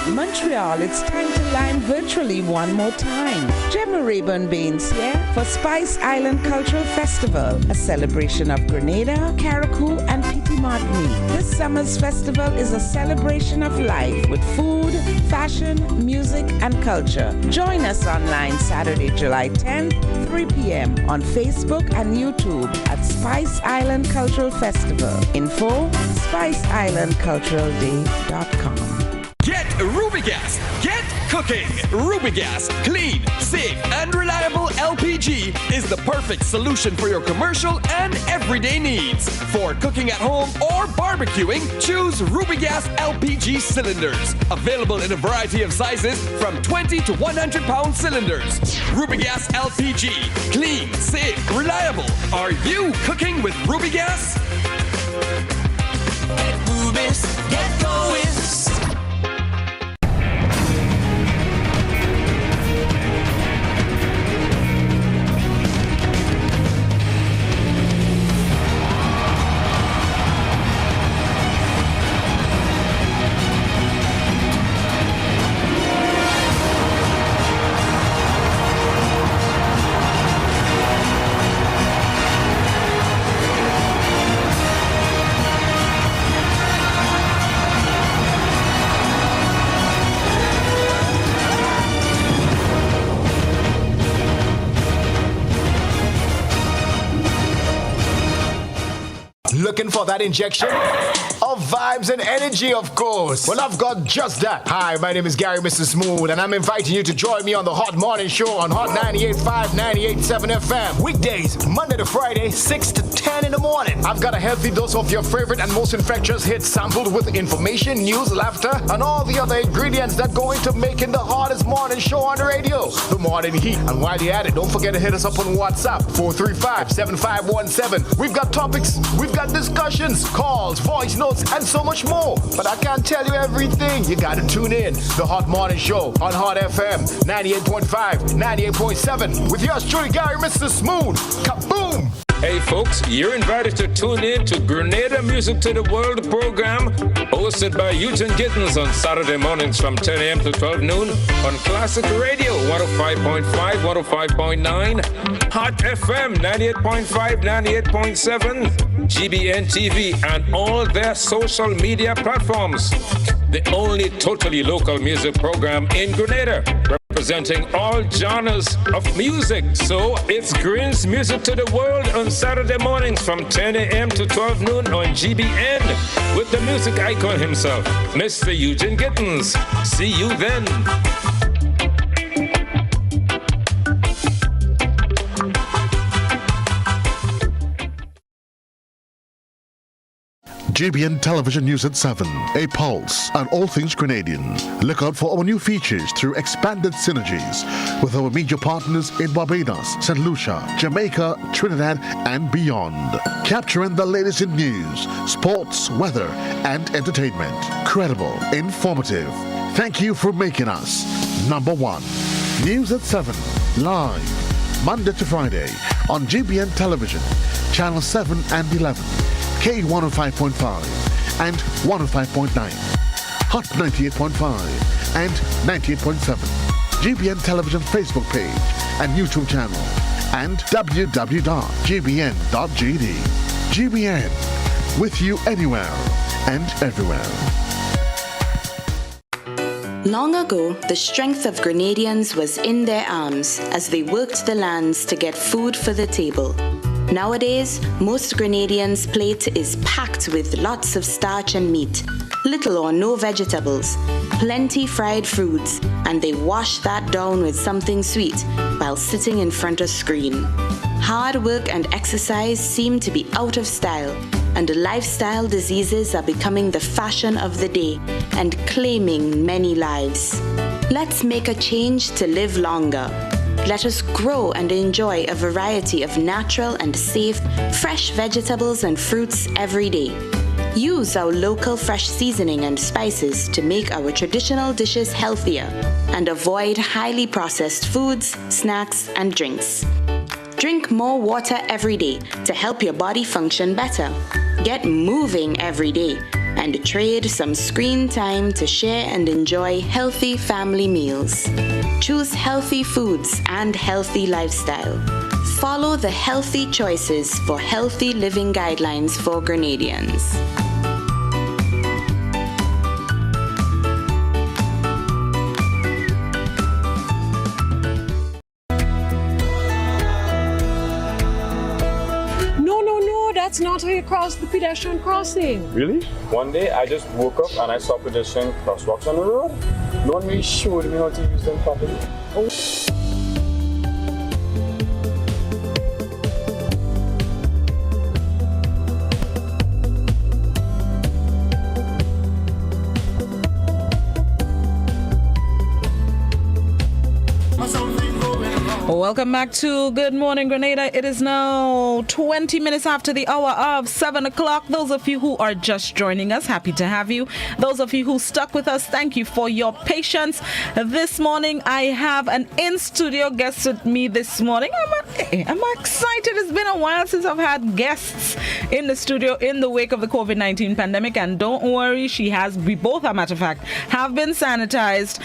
Montreal, it's time to line virtually one more time. Gemma Rayburn Baines here for Spice Island Cultural Festival, a celebration of Grenada, Carriacou, and Petit Martinique. This summer's festival is a celebration of life with food, fashion, music, and culture. Join us online Saturday, July 10th, 3 p.m. on Facebook and YouTube at Spice Island Cultural Festival. Info, spiceislandculturalday.com. Get Rubigas. Get cooking. Rubigas, clean, safe, and reliable LPG is the perfect solution for your commercial and everyday needs. For cooking at home or barbecuing, choose Rubigas LPG cylinders. Available in a variety of sizes from 20 to 100 pound cylinders. Rubigas LPG, clean, safe, reliable. Are you cooking with Rubigas? Get Rubis, get going. for that injection of vibes and energy, of course? Well, I've got just that. Hi, my name is Gary, Mr. Smooth, and I'm inviting you to join me on the Hot Morning Show on Hot 98.5, 98.7 FM. Weekdays, Monday to Friday, 6 to 10 in the morning. I've got a healthy dose of your favorite and most infectious hits sampled with information, news, laughter, and all the other ingredients that go into making the hottest morning show on the radio. The Morning Heat. And while you're at it, don't forget to hit us up on WhatsApp, 435-7517. We've got topics, we've got discussions, calls, voice notes, and so much more. But I can't tell you everything. You gotta tune in. The Hot Morning Show on Hot FM, 98.5, 98.7. With yours truly, Gary, Mr. Smooth. Kaboom! Hey folks, you're invited to tune in to Grenada Music to the World program, hosted by Eugene Gittens on Saturday mornings from 10 a.m. to 12 noon on Classic Radio 105.5, 105.9, Hot FM 98.5, 98.7, GBN TV, and all their social media platforms. The only totally local music program in Grenada, representing all genres of music. So it's Green's Music to the World on Saturday mornings from 10 a.m. to 12 noon on GBN with the music icon himself, Mr. Eugene Gittens. See you then. GBN Television News at 7, a pulse on all things Grenadian. Look out for our new features through expanded synergies with our media partners in Barbados, St. Lucia, Jamaica, Trinidad, and beyond. Capturing the latest in news, sports, weather, and entertainment. Credible, informative. Thank you for making us number one. News at 7, live, Monday to Friday on GBN Television, Channel 7 and 11. K105.5 and 105.9, Hot 98.5 and 98.7, GBN Television Facebook page and YouTube channel, and www.gbn.gd. GBN, with you anywhere and everywhere. Long ago, the strength of Grenadians was in their arms as they worked the lands to get food for the table. Nowadays, most Grenadians' plate is packed with lots of starch and meat, little or no vegetables, plenty fried foods, and they wash that down with something sweet while sitting in front of screen. Hard work and exercise seem to be out of style, and lifestyle diseases are becoming the fashion of the day and claiming many lives. Let's make a change to live longer. Let us grow and enjoy a variety of natural and safe, fresh vegetables and fruits every day. Use our local fresh seasoning and spices to make our traditional dishes healthier and avoid highly processed foods, snacks, and drinks. Drink more water every day to help your body function better. Get moving every day and trade some screen time to share and enjoy healthy family meals. Choose healthy foods and healthy lifestyle. Follow the healthy choices for healthy living guidelines for Grenadians. That's not how you cross the pedestrian crossing. Really? One day I just woke up and I saw pedestrian crosswalks on the road. No one really showed me how to use them properly. Welcome back to Good Morning Grenada. It is now 20 minutes after the hour of 7 o'clock. Those of you who are just joining us, happy to have you. Those of you who stuck with us, thank you for your patience. This morning, I have an in-studio guest with me this morning. I'm excited. It's been a while since I've had guests in the studio in the wake of the COVID-19 pandemic. And don't worry, we both, as a matter of fact, have been sanitized.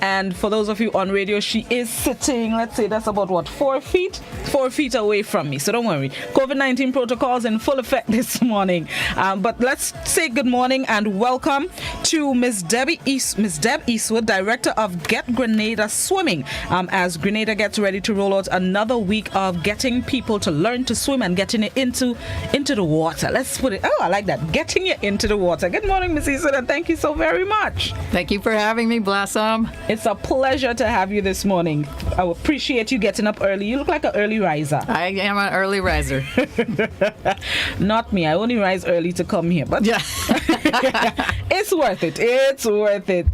And for those of you on radio, she is sitting, let's say that's a about, 4 feet? 4 feet away from me, so don't worry. COVID-19 protocols in full effect this morning. But let's say good morning and welcome to Miss Deb Eastwood, Director of Get Grenada Swimming, as Grenada gets ready to roll out another week of getting people to learn to swim and getting it into the water. Let's put it, I like that, getting it into the water. Good morning, Miss Eastwood, and thank you so very much. Thank you for having me, Blossom. It's a pleasure to have you this morning. I appreciate you getting up early. You look like an early riser. I am an early riser. Not me. I only rise early to come here, but yeah. It's worth it. It's worth it.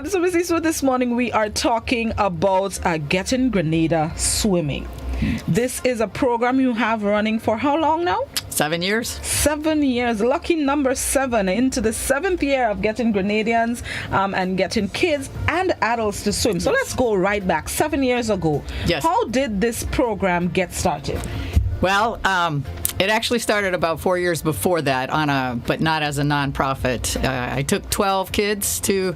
So, Ms. Eastwood, this morning we are talking about getting Grenada swimming. This is a program you have running for how long now? 7 years. 7 years. Lucky number 7, into the 7th year of getting Grenadians and getting kids and adults to swim. So let's go right back 7 years ago. Yes. How did this program get started? Well, it actually started about 4 years before that, but not as a nonprofit. I took 12 kids to,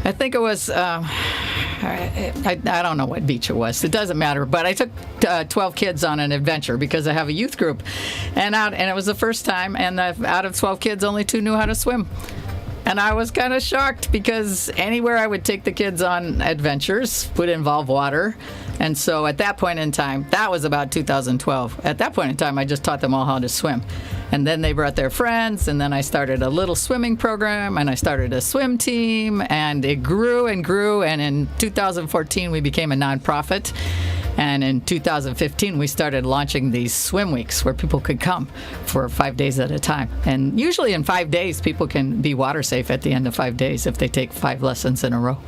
I think it was, I don't know what beach it was. It doesn't matter. But I took 12 kids on an adventure because I have a youth group, and it was the first time. And out of 12 kids, only 2 knew how to swim. And I was kind of shocked because anywhere I would take the kids on adventures would involve water. And so at that point in time, that was about 2012. At that point in time, I just taught them all how to swim. And then they brought their friends, and then I started a little swimming program, and I started a swim team, and it grew and grew. And in 2014, we became a nonprofit. And in 2015, we started launching these swim weeks where people could come for 5 days at a time. And usually in 5 days, people can be water safe at the end of 5 days if they take 5 lessons in a row.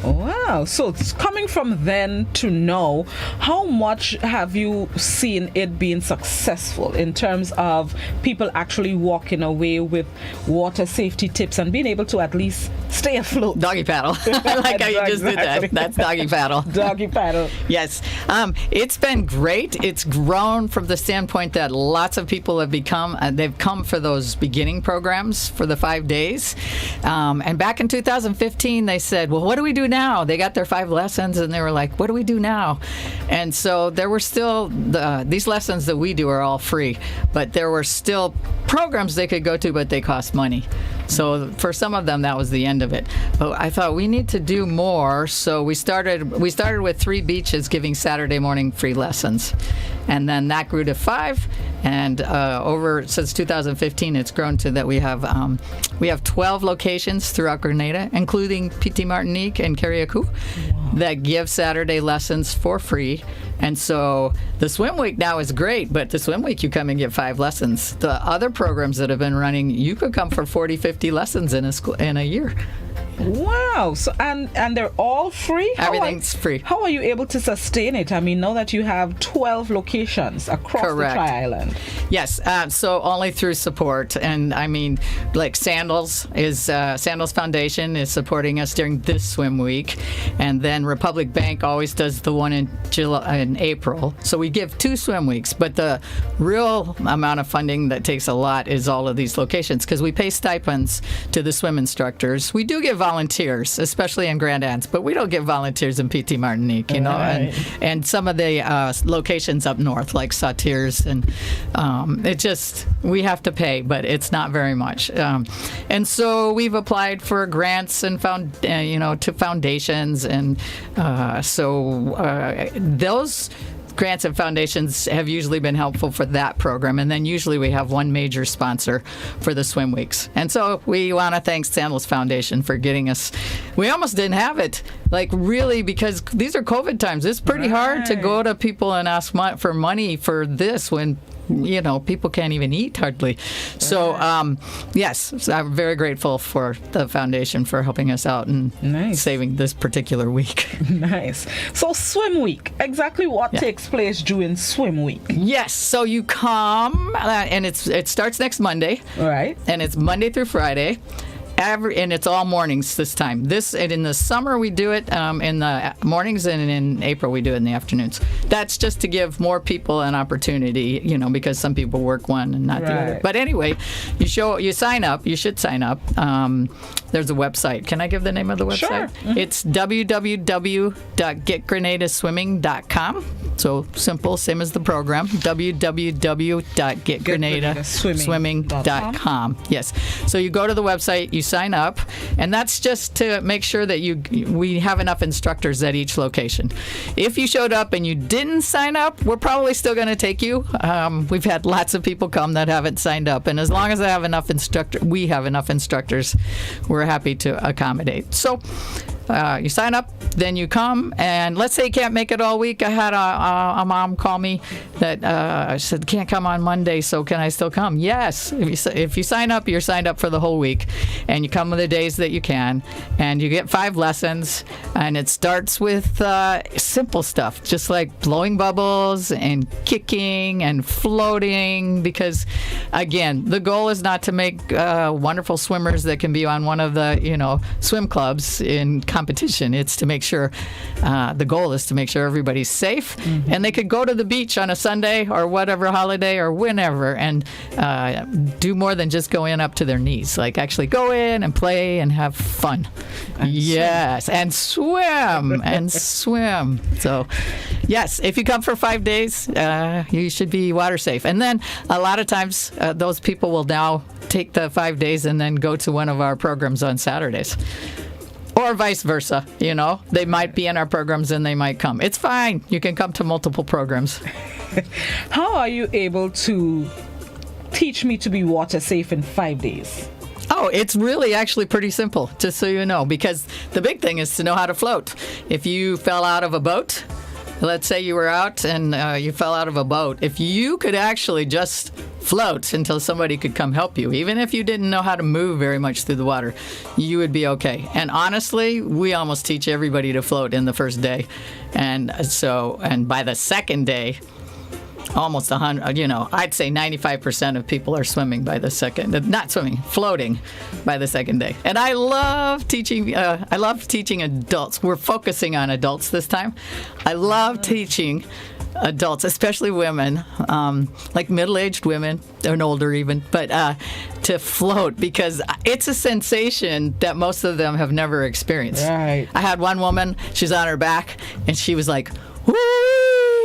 Wow. So it's coming from then to now, how much have you seen it being successful in terms of people actually walking away with water safety tips and being able to at least stay afloat? Doggy paddle. I like how you just did that. That's doggy paddle. Doggy paddle. Yes. It's been great. It's grown from the standpoint that lots of people have they've come for those beginning programs for the 5 days. And back in 2015, they said, well, what do we do now? They got their 5 lessons and they were like, what do we do now? And so there were still these lessons that we do are all free, but there were still programs they could go to, but they cost money. So for some of them, that was the end of it. But I thought we need to do more. So we started with 3 beaches giving Saturday morning free lessons. And then that grew to 5. And since 2015, it's grown to that we have 12 locations throughout Grenada, including PT Martinique and Carriacou, that give Saturday lessons for free. And so the swim week now is great, but the swim week you come and get 5 lessons. The other programs that have been running, you could come for 40, 50 lessons in a year. Wow. So and they're all free? Everything's free. How are you able to sustain it? I mean, now that you have 12 locations across Correct. the Tri-Island. Yes. So only through support. And I mean, like Sandals Foundation is supporting us during this swim week. And then Republic Bank always does the one in April. So we give 2 swim weeks. But the real amount of funding that takes a lot is all of these locations, because we pay stipends to the swim instructors. We do give volunteers, especially in Grand Anse, but we don't get volunteers in PT Martinique, you know, Right. and some of the locations up north, like Sauteurs, and we have to pay, but it's not very much. And so we've applied for grants and to foundations, and those grants and foundations have usually been helpful for that program. And then usually we have one major sponsor for the swim weeks. And so we want to thank Sandals Foundation for getting us. We almost didn't have it, really, because these are COVID times. It's pretty hard to go to people and ask for money for this when people can't even eat hardly. So, yes, I'm very grateful for the foundation for helping us out and saving this particular week. Nice. So, Swim Week, exactly what takes place during Swim Week? Yes. So you come, and it starts next Monday. Right. And it's Monday through Friday. And it's all mornings this time. And in the summer we do it in the mornings, and in April we do it in the afternoons. That's just to give more people an opportunity, because some people work one and not the other. But anyway, you sign up. You should sign up. There's a website. Can I give the name of the website? Sure. Mm-hmm. It's www.getgrenadaswimming.com. So simple, same as the program. www.getgrenadaswimming.com. Yes. So you go to the website, you sign up, and that's just to make sure that we have enough instructors at each location. If you showed up and you didn't sign up, we're probably still going to take you. We've had lots of people come that haven't signed up, and as long as we have enough instructors, we're happy to accommodate. So you sign up, then you come, and let's say you can't make it all week. I had a mom call me that said, can't come on Monday, so can I still come? Yes. If you sign up, you're signed up for the whole week, and you come with the days that you can, and you get 5 lessons, and it starts with simple stuff, just like blowing bubbles and kicking and floating, because, again, the goal is not to make wonderful swimmers that can be on one of the, swim clubs in competition. It's to make sure, the goal is to make sure everybody's safe, and they could go to the beach on a Sunday or whatever holiday or whenever and do more than just go in up to their knees. Like actually go in and play and have fun. And swim and swim. So, yes, if you come for 5 days, you should be water safe. And then a lot of times those people will now take the 5 days and then go to one of our programs on Saturdays. Or vice versa, They might be in our programs and they might come. It's fine. You can come to multiple programs. How are you able to teach me to be water safe in 5 days? Oh, it's really actually pretty simple, just so you know, because the big thing is to know how to float. If you fell out of a boat, let's say you were out and you fell out of a boat, if you could actually just float until somebody could come help you, even if you didn't know how to move very much through the water, you would be okay. And honestly, we almost teach everybody to float in the first day. And by the second day, almost 100, I'd say 95% of people are floating by the second day. And I love teaching adults. We're focusing on adults this time. I love teaching adults, especially women, like middle-aged women and older even, but to float, because it's a sensation that most of them have never experienced. Right. I had one woman, she's on her back, and she was like, whoo!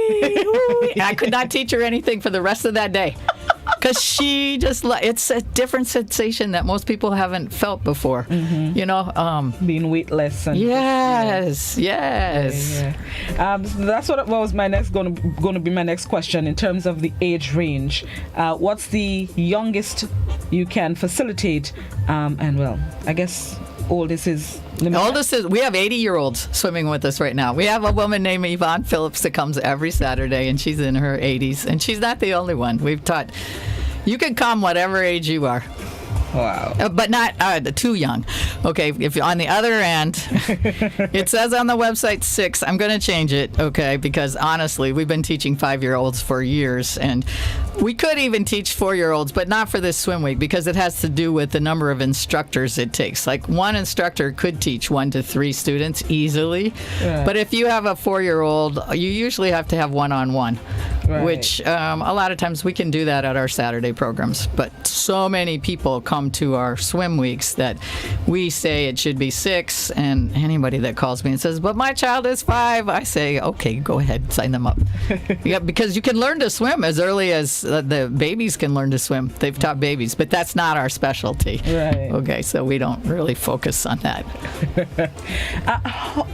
And I could not teach her anything for the rest of that day, because it's a different sensation that most people haven't felt before. Being weightless. And yes. That's what was my next going to be my next question in terms of the age range. What's the youngest you can facilitate? I guess oldest is limited. We have 80-year-olds swimming with us right now. We have a woman named Yvonne Phillips that comes every Saturday, and she's in her 80s, and she's not the only one. We've taught you can come whatever age you are. Wow. But not too young. Okay, if you're on the other end, it says on the website 6. I'm going to change it, okay, because honestly, we've been teaching 5-year-olds for years, and we could even teach 4-year-olds, but not for this swim week, because it has to do with the number of instructors it takes. Like one instructor could teach 1 to 3 students easily, but if you have a 4-year-old, you usually have to have one-on-one. Right. Which a lot of times we can do that at our Saturday programs. But so many people come to our swim weeks that we say it should be 6. And anybody that calls me and says, but my child is 5, I say, okay, go ahead, sign them up. Yeah, because you can learn to swim as early as the babies can learn to swim. They've taught babies, but that's not our specialty. Right. Okay, so we don't really focus on that.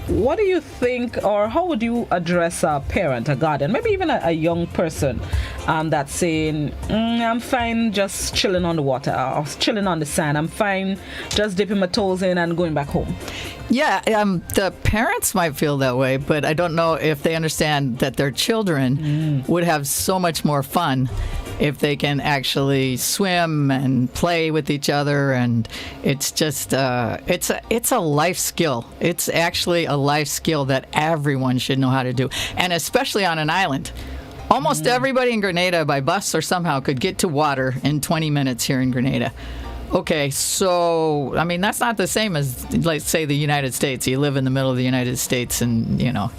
What do you think, or how would you address a parent, a guardian, maybe even a young person that's saying, I'm fine just chilling on the water or chilling on the sand, I'm fine just dipping my toes in and going back home? Yeah, the parents might feel that way, but I don't know if they understand that their children would have so much more fun if they can actually swim and play with each other. And it's just it's a life skill. It's actually a life skill that everyone should know how to do, and especially on an island. Almost everybody in Grenada by bus or somehow could get to water in 20 minutes here in Grenada. Okay, so, I mean, that's not the same as, like, say, the United States. You live in the middle of the United States and, you know,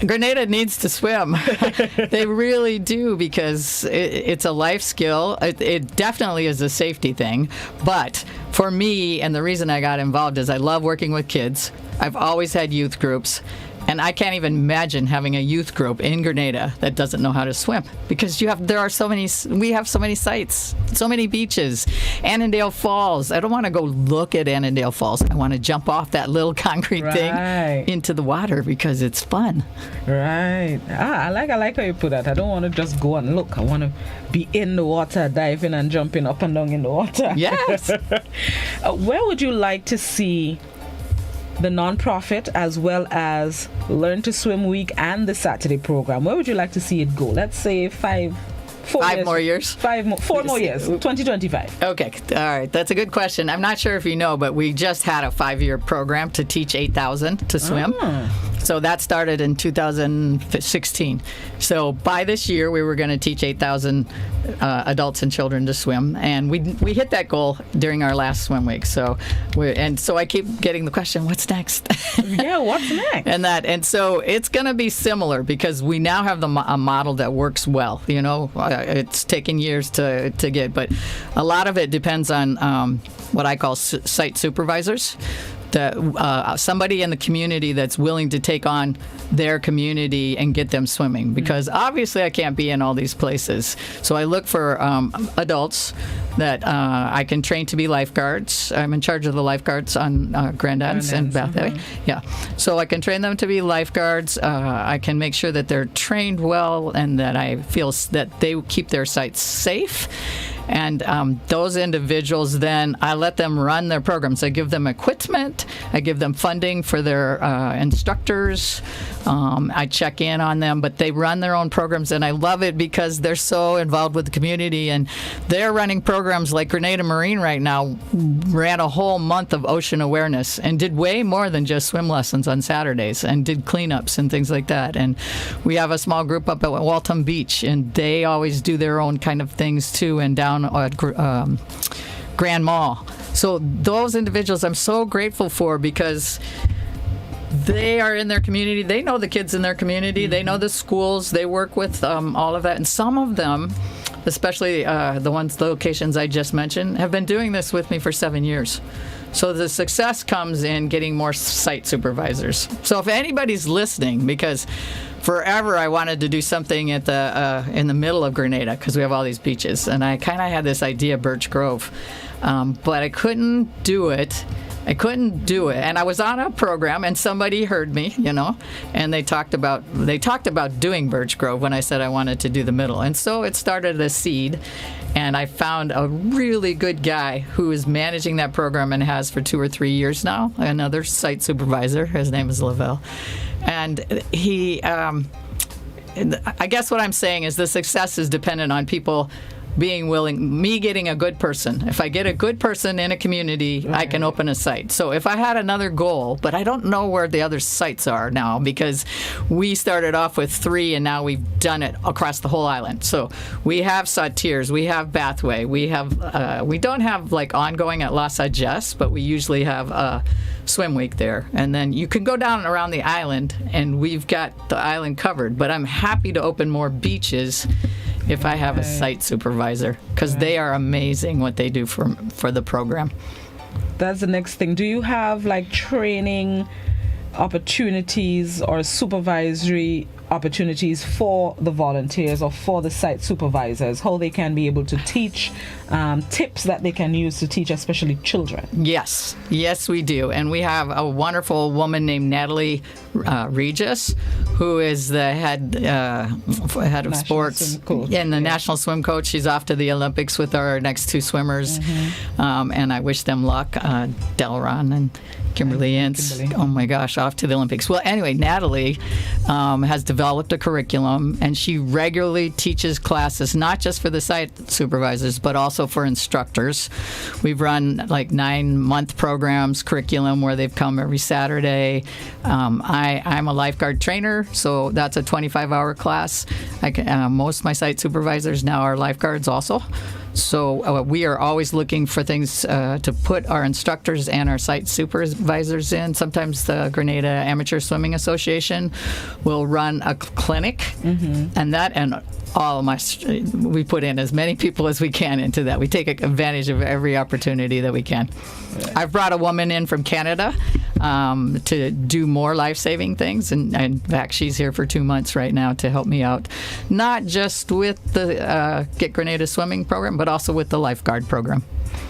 Grenada needs to swim. They really do, because it's a life skill. It definitely is a safety thing. But for me, and the reason I got involved is I love working with kids. I've always had youth groups. And I can't even imagine having a youth group in Grenada that doesn't know how to swim, because we have so many sites, so many beaches. Annandale Falls. I don't want to go look at Annandale Falls. I want to jump off that little concrete thing into the water because it's fun. Right. I like how you put that. I don't want to just go and look. I want to be in the water, diving and jumping up and down in the water. Yes. Where would you like to see the non-profit, as well as Learn to Swim Week and the Saturday program? Where would you like to see it go? Let's say 4 more years, 2025. Okay, all right, that's a good question. I'm not sure if you know, but we just had a 5-year program to teach 8,000 to swim. So that started in 2016. So by this year, we were going to teach 8,000 adults and children to swim, and we hit that goal during our last swim week. So I keep getting the question, what's next? Yeah, what's next? and so it's going to be similar, because we now have a model that works well. You know, it's taken years to get, but a lot of it depends on what I call site supervisors. Somebody in the community that's willing to take on their community and get them swimming, because obviously I can't be in all these places. So I look for adults that I can train to be lifeguards. I'm in charge of the lifeguards on Grandad's and Bathway. Yeah, so I can train them to be lifeguards. I can make sure that they're trained well and that I feel that they keep their sites safe. And those individuals, then I let them run their programs. I give them equipment. I give them funding for their instructors. I check in on them, but they run their own programs, and I love it because they're so involved with the community, and they're running programs like Grenada Marine right now ran a whole month of ocean awareness and did way more than just swim lessons on Saturdays, and did cleanups and things like that. And we have a small group up at Waltham Beach, and they always do their own kind of things too, and down at Grand Mall. So those individuals I'm so grateful for, because they are in their community. They know the kids in their community. They know the schools. They work with all of that. And some of them, especially the locations I just mentioned, have been doing this with me for 7 years. So the success comes in getting more site supervisors. So if anybody's listening, because forever I wanted to do something at in the middle of Grenada, because we have all these beaches, and I kind of had this idea, Birch Grove, but I couldn't do it. And I was on a program, and somebody heard me, you know, and they talked about doing Birch Grove when I said I wanted to do the middle. And so it started a seed, and I found a really good guy who is managing that program and has for 2 or 3 years now, another site supervisor. His name is Lavelle. And he, I guess what I'm saying is the success is dependent on people being willing, me getting a good person. If I get a good person in a community, I can open a site. So if I had another goal, but I don't know where the other sites are now, because we started off with 3 and now we've done it across the whole island. So we have Sautiers, we have Bathway, we don't have like ongoing at La Sagesse, but we usually have a swim week there. And then you can go down around the island, and we've got the island covered. But I'm happy to open more beaches if I have a site supervisor, because they are amazing what they do for the program. That's the next thing. Do you have like training opportunities or supervisory opportunities for the volunteers or for the site supervisors, how they can be able to teach, tips that they can use to teach, especially children? Yes, we do. And we have a wonderful woman named Natalie Regis, who is the head of sports and the national swim coach. She's off to the Olympics with our next 2 swimmers, and I wish them luck, Delron and Kimberly Ince. Oh my gosh, off to the Olympics. Well, anyway, Natalie has developed a curriculum, and she regularly teaches classes, not just for the site supervisors, but also for instructors. We've run like 9-month programs, curriculum, where they've come every Saturday. I'm a lifeguard trainer, so that's a 25-hour class. Most of my site supervisors now are lifeguards also. So we are always looking for things to put our instructors and our site supervisors in. Sometimes the Grenada Amateur Swimming Association will run a clinic, and we put in as many people as we can into that. We take advantage of every opportunity that we can. I've brought a woman in from Canada to do more life-saving things, and in fact, she's here for 2 months right now to help me out, not just with the Get Grenada swimming program, but also with the lifeguard program.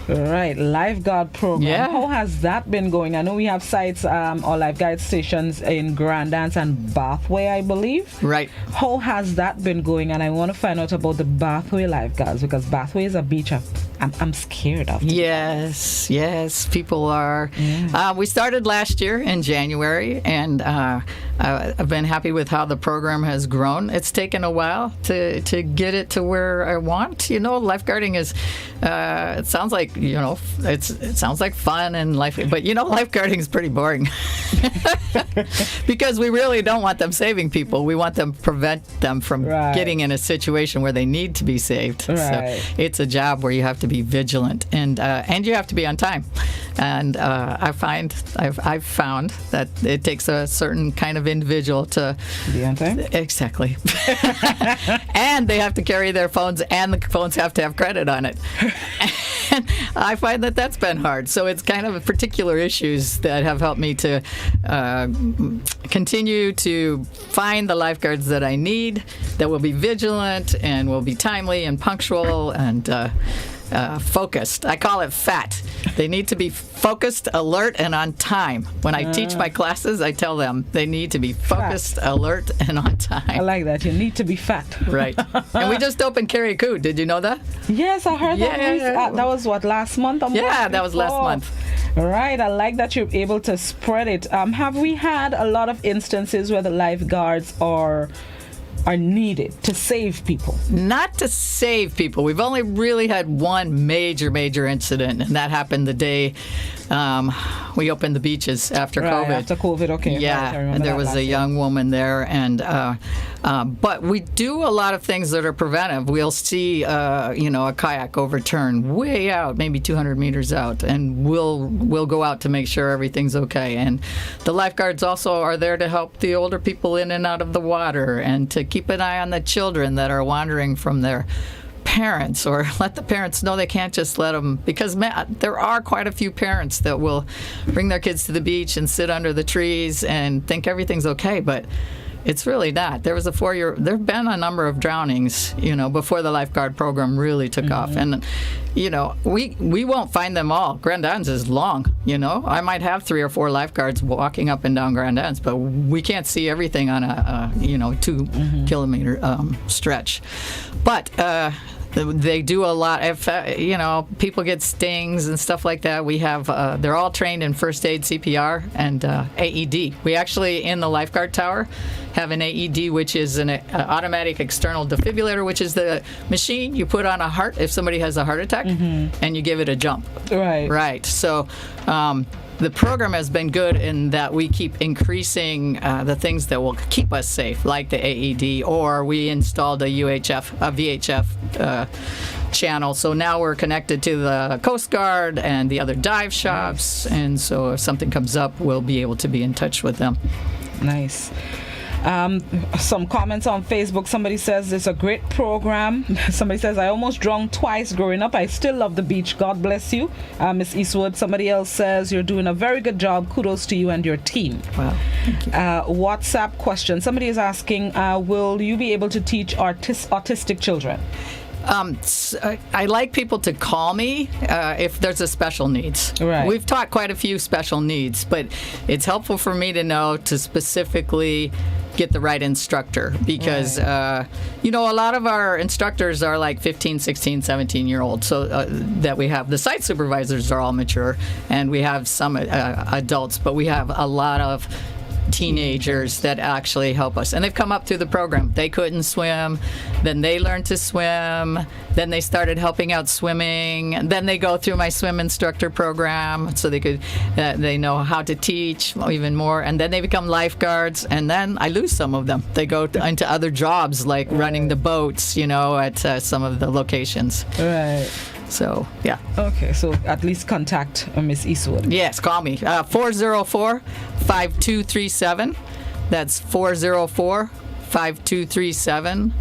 Right, lifeguard program. Yeah. How has that been going? I know we have sites or lifeguard stations in Grandance and Bathway, I believe. Right. How has that been going? And I want to find out about the Bathway lifeguards, because Bathway is a beach I'm scared of. Yes, people are. Yeah. We started last year in January, and I've been happy with how the program has grown. It's taken a while to get it to where I want. You know, lifeguarding is. It sounds like it sounds like fun and life, but lifeguarding is pretty boring because we really don't want them saving people. We want them to prevent them from getting in a situation where they need to be saved. Right. So it's a job where you have to be vigilant and you have to be on time. And I've found that it takes a certain kind of individual to be on time. Exactly. And they have to carry their phones, and the phones have to have credit on it. And I find that that's been hard. So it's kind of particular issues that have helped me to continue to find the lifeguards that I need, that will be vigilant and will be timely and punctual and focused. I call it FAT. They need to be focused, alert, and on time. When I teach my classes, I tell them they need to be focused, alert, and on time. I like that. You need to be fat. Right. And we just opened Carriacou. Did you know that? Yes, I heard that. That was last month? That was last month. Right. I like that you're able to spread it. Have we had a lot of instances where the lifeguards are needed to save people? Not to save people. We've only really had one major incident, and that happened the day we opened the beaches after COVID. After COVID, okay. Yeah, and there was a young woman there, and but we do a lot of things that are preventive. We'll see, a kayak overturn way out, maybe 200 meters out, and we'll go out to make sure everything's okay. And the lifeguards also are there to help the older people in and out of the water, and to keep an eye on the children that are wandering from their parents, or let the parents know they can't just let them, because there are quite a few parents that will bring their kids to the beach and sit under the trees and think everything's okay, but it's really not. There was there have been a number of drownings, before the lifeguard program really took off. And, we won't find them all. Grand Anse is long, I might have 3 or 4 lifeguards walking up and down Grand Anse, but we can't see everything on a 2 kilometer stretch. But they do a lot. If people get stings and stuff like that, we have they're all trained in first aid, CPR, and AED. We actually, in the lifeguard tower, have an AED, which is an automatic external defibrillator, which is the machine you put on a heart if somebody has a heart attack, and you give it a jump. Right. So the program has been good in that we keep increasing the things that will keep us safe, like the AED, or we installed a VHF channel. So now we're connected to the Coast Guard and the other dive shops, and so if something comes up, we'll be able to be in touch with them. Nice. Some comments on Facebook. Somebody says it's a great program. Somebody says, I almost drowned twice growing up. I still love the beach. God bless you, Miss Eastwood. Somebody else says, you're doing a very good job. Kudos to you and your team. Wow. Thank you. WhatsApp question. Somebody is asking, will you be able to teach autistic children? I like people to call me if there's a special needs. Right. We've taught quite a few special needs, but it's helpful for me to know to specifically get the right instructor, because a lot of our instructors are like 15, 16, 17-year-olds, so that we have. The site supervisors are all mature, and we have some adults, but we have a lot of teenagers that actually help us. And they've come up through the program. They couldn't swim, then they learned to swim, then they started helping out swimming, and then they go through my swim instructor program so they know how to teach even more, and then they become lifeguards, and then I lose some of them. They go into other jobs like running the boats, at some of the locations. Right. So, yeah. Okay, so at least contact Miss Eastwood. Yes, call me. 404-5237. That's 404-5237.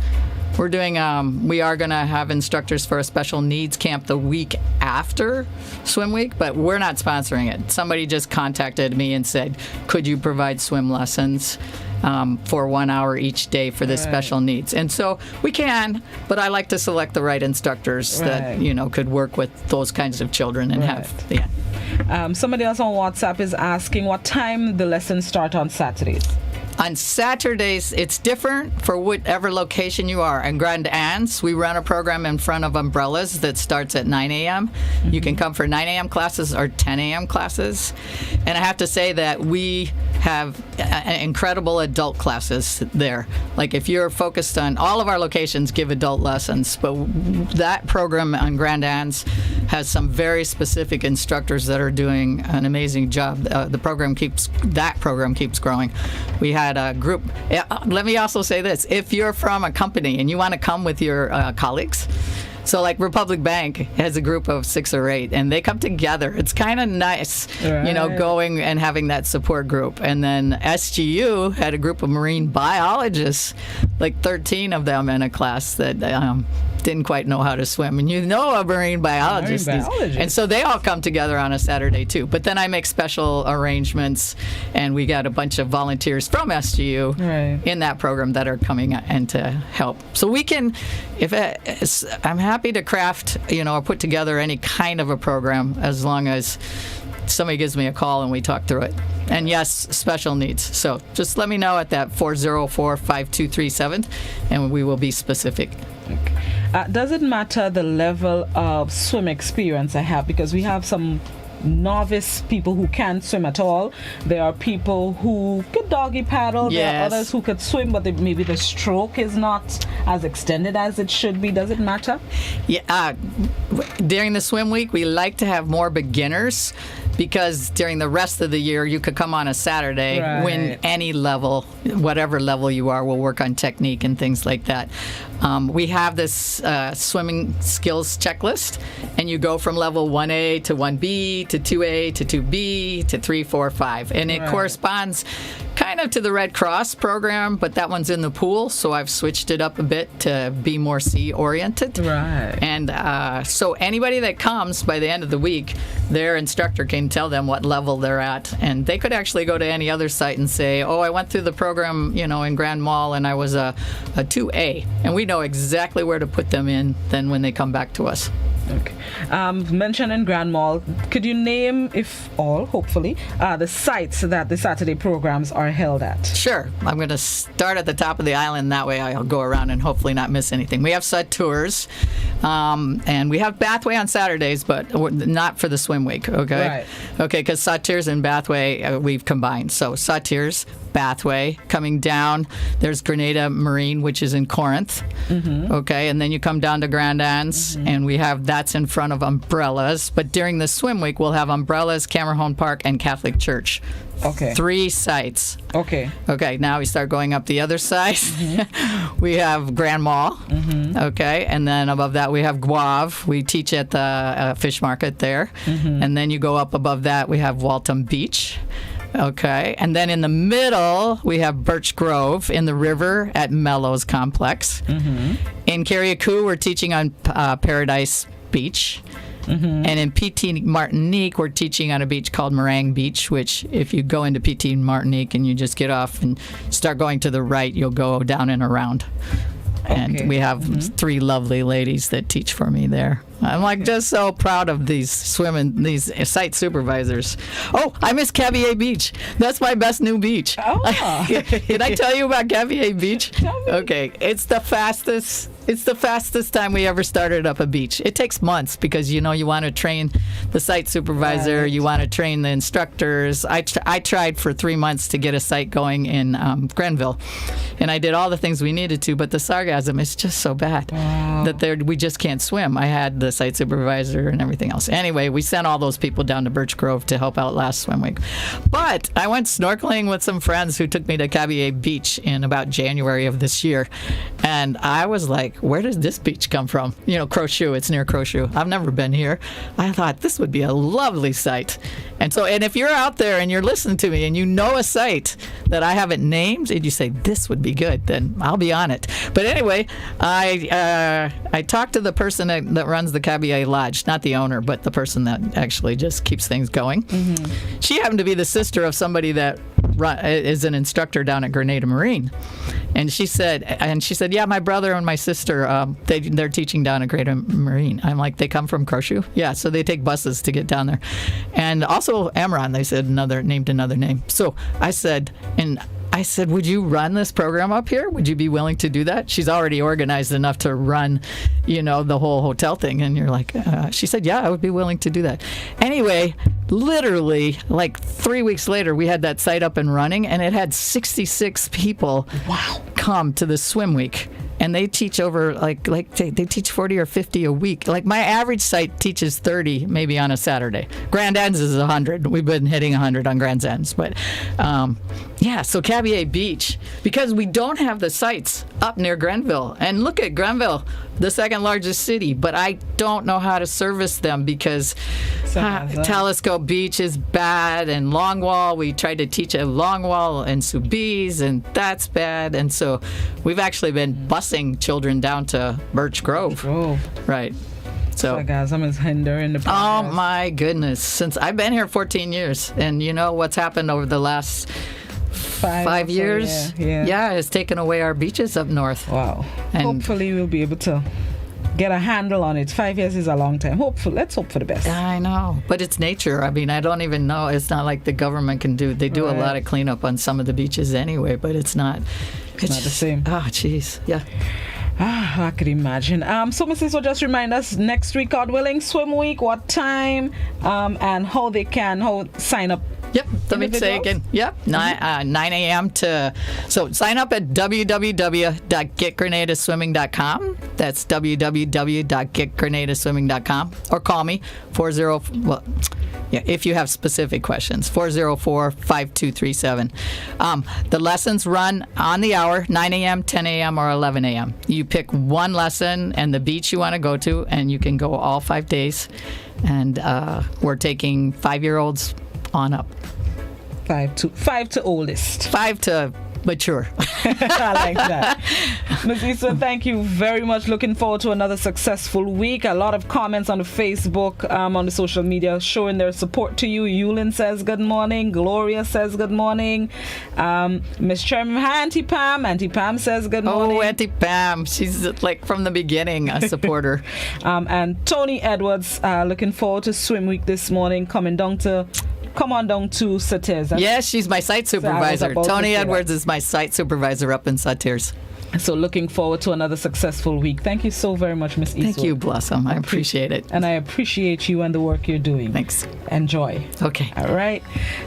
We're doing, we are going to have instructors for a special needs camp the week after swim week, but we're not sponsoring it. Somebody just contacted me and said, could you provide swim lessons for 1 hour each day for this special needs? And so we can, but I like to select the right instructors that, could work with those kinds of children and somebody else on WhatsApp is asking what time the lessons start on Saturdays. On Saturdays, it's different for whatever location you are. In Grand Anse, we run a program in front of umbrellas that starts at 9 a.m. You can come for 9 a.m. classes or 10 a.m. classes. And I have to say that we have incredible adult classes there. Like if you're focused on, all of our locations give adult lessons, but that program on Grand Anse has some very specific instructors that are doing an amazing job. That program keeps growing. We had a group. Let me also say this. If you're from a company and you want to come with your colleagues, so like Republic Bank has a group of 6 or 8, and they come together. It's kind of nice, going and having that support group. And then SGU had a group of marine biologists, like 13 of them in a class that didn't quite know how to swim. And a marine biologist. And so they all come together on a Saturday too. But then I make special arrangements, and we got a bunch of volunteers from SGU in that program that are coming in to help. So we can, I'm happy to craft, or put together any kind of a program as long as somebody gives me a call and we talk through it. And yes, special needs. So just let me know at that 404-5237, and we will be specific. Okay. Does it matter the level of swim experience I have? Because we have some novice people who can't swim at all. There are people who could doggy paddle. There are others who could swim, but maybe the stroke is not as extended as it should be. Does it matter? Yeah. During the swim week, we like to have more beginners, because during the rest of the year, you could come on a Saturday, win any level, whatever level you are. We'll work on technique and things like that. We have this swimming skills checklist, and you go from level 1A to 1B to 2A to 2B to 3, 4, 5. And it corresponds kind of to the Red Cross program, but that one's in the pool, so I've switched it up a bit to be more sea-oriented. And so anybody that comes by the end of the week, their instructor can tell them what level they're at, and they could actually go to any other site and say, I went through the program, in Grand Mall, and I was a 2A, and we know exactly where to put them in then when they come back to us. Okay. Mentioning Grand Mall, could you name, if all, hopefully, the sites that the Saturday programs are held at? Sure. I'm going to start at the top of the island. That way I'll go around and hopefully not miss anything. We have Sud Tours, and we have Bathway on Saturdays, but not for the swim week, okay? Okay, because Sud Tours and Bathway, we've combined. So Sud Tours, Bathway. Coming down, there's Grenada Marine, which is in Corinth. Okay, and then you come down to Grand Anse, and we have that's in front of umbrellas. But during the swim week, we'll have umbrellas, Camerhone Park, and Catholic Church. Okay. 3 sites. Okay. Okay, now we start going up the other side. We have Grand Mall. Okay, and then above that we have Guave. We teach at the fish market there. And then you go up above that, we have Waltham Beach. Okay, and then in the middle, we have Birch Grove in the river at Mellows Complex. In Carriacou, we're teaching on Paradise Beach. And in PT Martinique, we're teaching on a beach called Meringue Beach, which if you go into PT Martinique and you just get off and start going to the right, you'll go down and around. And we have 3 lovely ladies that teach for me there. I'm like just so proud of these site supervisors. Oh, I miss Cavier Beach. That's my best new beach. Oh. Did I tell you about Cavier Beach? Tell me. Okay, it's the fastest time we ever started up a beach. It takes months because, you want to train the site supervisor. Right. You want to train the instructors. I tried for 3 months to get a site going in Grenville, and I did all the things we needed to, but the sargassum is just so bad that we just can't swim. I had the site supervisor and everything else. Anyway, we sent all those people down to Birch Grove to help out last swim week. But I went snorkeling with some friends who took me to Cavier Beach in about January of this year, and I was like, where does this beach come from? Crowshoe. It's near Crowshoe. I've never been here. I thought this would be a lovely site. And if you're out there and you're listening to me and you know a site that I haven't named and you say this would be good, then I'll be on it. But anyway, I talked to the person that runs the Cavier Lodge, not the owner, but the person that actually just keeps things going. Mm-hmm. She happened to be the sister of somebody that is an instructor down at Grenada Marine. And she said, yeah, my brother and my sister, they're teaching down at Grenada Marine. I'm like, they come from Crowshoe? Yeah, so they take buses to get down there. And also Amron, they said named another name. So I said, would you run this program up here? Would you be willing to do that? She's already organized enough to run, the whole hotel thing. And you're like, she said, yeah, I would be willing to do that. Anyway, literally, like 3 weeks later, we had that site up and running, and it had 66 people come to the swim week. And they teach over, they teach 40 or 50 a week. Like, my average site teaches 30 maybe on a Saturday. Grand Ends is 100. We've been hitting 100 on Grand Ends. But, so Cavier Beach, because we don't have the sites up near Grenville. And look at Grenville, the second largest city. But I don't know how to service them because Telescope Beach is bad. And Longwall, we tried to teach at Longwall and Soubise, and that's bad. And so we've actually been busing children down to Birch Grove. Right. So sargassum is hindering the progress. Oh my goodness. Since I've been here 14 years, and you know what's happened over the last 5 years? Yeah, it's taken away our beaches up north. Wow. And hopefully we'll be able to get a handle on it. 5 years is a long time. Let's hope for the best. I know, but it's nature. I mean, I don't even know. It's not like the government can do. They do a lot of cleanup on some of the beaches anyway, but it's not. It's not the same. Oh, jeez. Yeah. I could imagine. So, Mrs. will just remind us next week, God willing, swim week, what time, and how they can sign up. Yep, let me say again. Yep, 9 a.m. So sign up at www.getgrenadaswimming.com. That's www.getgrenadaswimming.com. Or call me, if you have specific questions, 404-5237. The lessons run on the hour, 9 a.m., 10 a.m., or 11 a.m. You pick one lesson and the beach you want to go to, and you can go all 5 days. And we're taking 5-year-olds on up. 5 to oldest. 5 to mature. I like that. Ms. Issa, thank you very much. Looking forward to another successful week. A lot of comments on the Facebook, on the social media, showing their support to you. Yulin says good morning. Gloria says good morning. Miss Chairman, hi, Auntie Pam. Auntie Pam says good morning. Oh, Auntie Pam. She's like from the beginning a supporter. And Tony Edwards, looking forward to swim week this morning. Come on down to Satyrs. Yes, she's my site supervisor. Tony Edwards is my site supervisor up in Satyrs. So looking forward to another successful week. Thank you so very much, Miss Eastwood. Thank you, Blossom. I appreciate it. And I appreciate you and the work you're doing. Thanks. Enjoy. Okay. All right.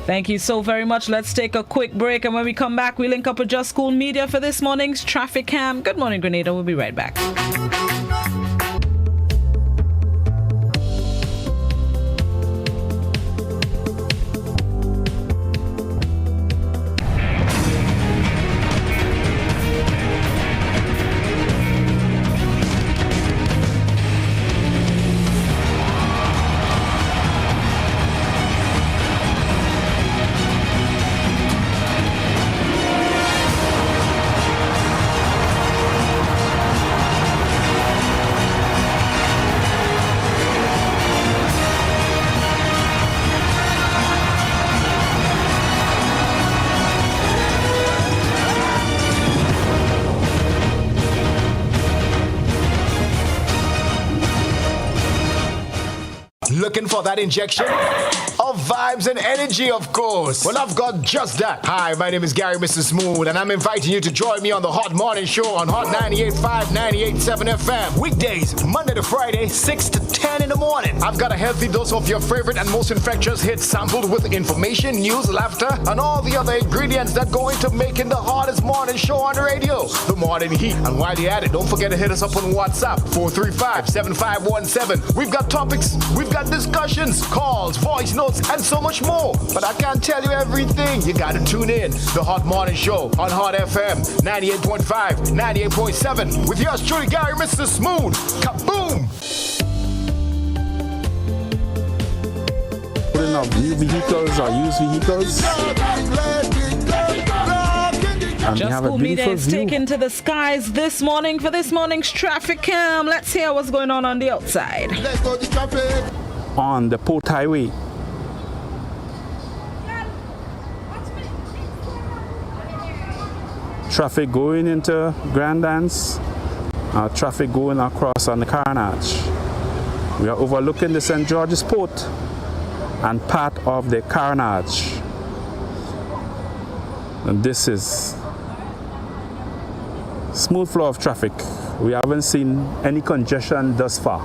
Thank you so very much. Let's take a quick break. And when we come back, we link up with Just School Media for this morning's Traffic Cam. Good morning, Grenada. We'll be right back. Looking for that injection of vibes and energy, of course? Well, I've got just that. Hi, my name is Gary, Mr. Smooth, and I'm inviting you to join me on the Hot Morning Show on Hot 98.5, 98.7 FM. Weekdays, Monday to Friday, 6 to 10 in the morning. I've got a healthy dose of your favorite and most infectious hits sampled with information, news, laughter, and all the other ingredients that go into making the hottest morning show on the radio, the Morning Heat. And while you're at it, don't forget to hit us up on WhatsApp, 435-7517. We've got topics, we've got discussions, calls, voice notes, and so much more. But I can't tell you everything. You gotta tune in. The Hot Morning Show on Hot FM, 98.5, 98.7. With yours truly, Gary, Mr. Smooth. Kaboom! Putting up new vehicles or used vehicles. And Just School Media is taken to the skies this morning for this morning's traffic cam. Let's hear what's going on the outside. Let's go to traffic. On the Port Highway. Traffic going into Grandance. Traffic going across on the Carnage. We are overlooking the St. George's Port and part of the Carnage. And this is smooth flow of traffic. We haven't seen any congestion thus far.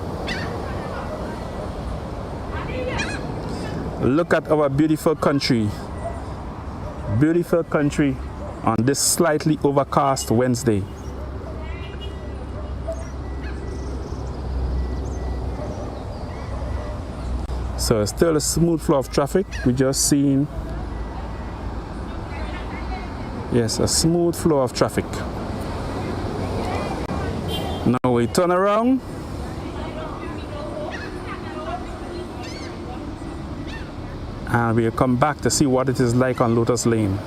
Look at our beautiful country. Beautiful country on this slightly overcast Wednesday. So it's still a smooth flow of traffic. We just seen, yes, a smooth flow of traffic. Now we turn around. And we'll come back to see what it is like on Lotus Lane.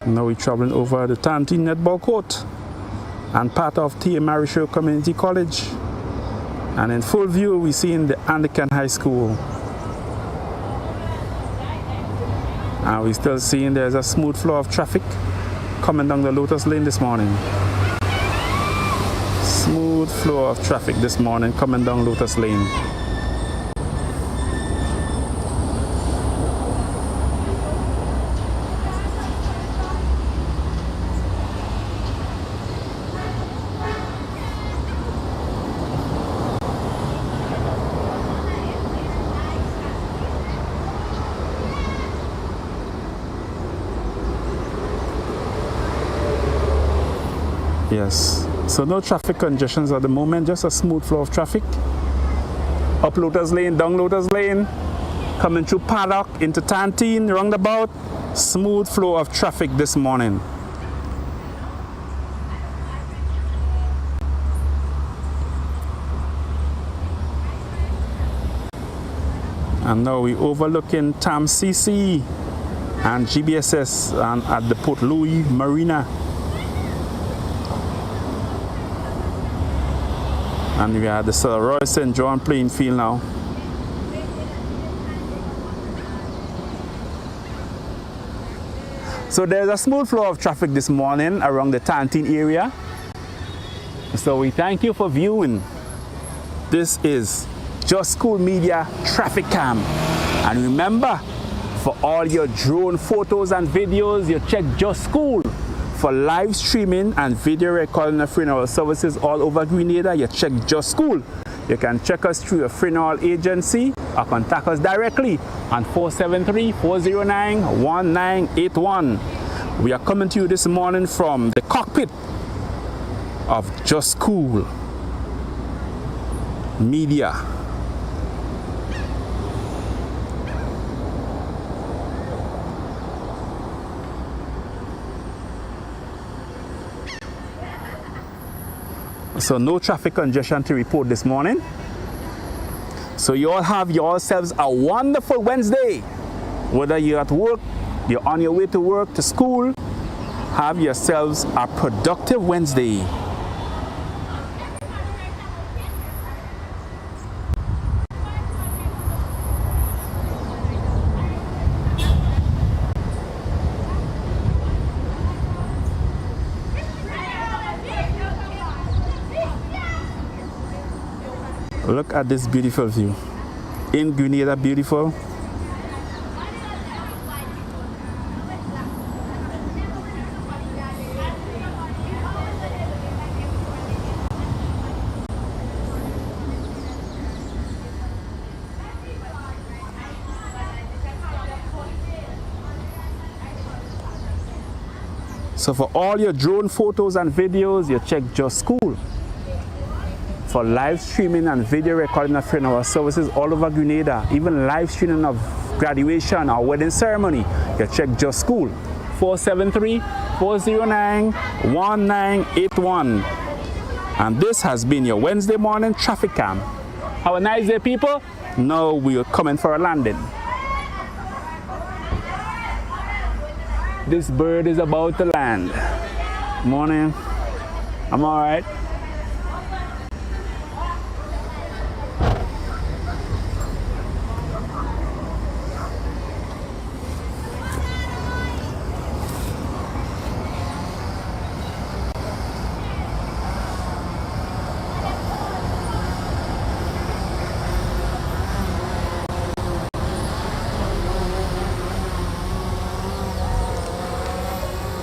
Now we're traveling over the Tantin Netball Court and part of T.A. Marisho Community College. And in full view, we see in the Anglican High School. And we're still seeing there's a smooth flow of traffic coming down the Lotus Lane this morning. Smooth flow of traffic this morning coming down Lotus Lane. Yes, so no traffic congestions at the moment, just a smooth flow of traffic. Up Lotus Lane, down Lotus Lane, coming through Paddock into Tantin, roundabout. Smooth flow of traffic this morning. And now we're overlooking Tam CC and GBSS and at the Port Louis Marina. And we are at the Sir Roy St. John playing field now. So there's a smooth flow of traffic this morning around the Tantin area. So we thank you for viewing. This is Just School Media Traffic Cam. And remember, for all your drone photos and videos, you check Just School. For live streaming and video recording of funeral services all over Grenada, you check Just School. You can check us through a funeral agency or contact us directly on 473-409-1981. We are coming to you this morning from the cockpit of Just School Media. So no traffic congestion to report this morning. So you all have yourselves a wonderful Wednesday. Whether you're at work, you're on your way to work, to school, have yourselves a productive Wednesday. Look at this beautiful view. In Grenada, beautiful. So for all your drone photos and videos, you check Just School. For live streaming and video recording of our services all over Grenada, even live streaming of graduation or wedding ceremony, you check Just School. 473-409-1981. And this has been your Wednesday morning traffic cam. Have a nice day, people. Now we are coming for a landing. This bird is about to land. Morning. I'm all right.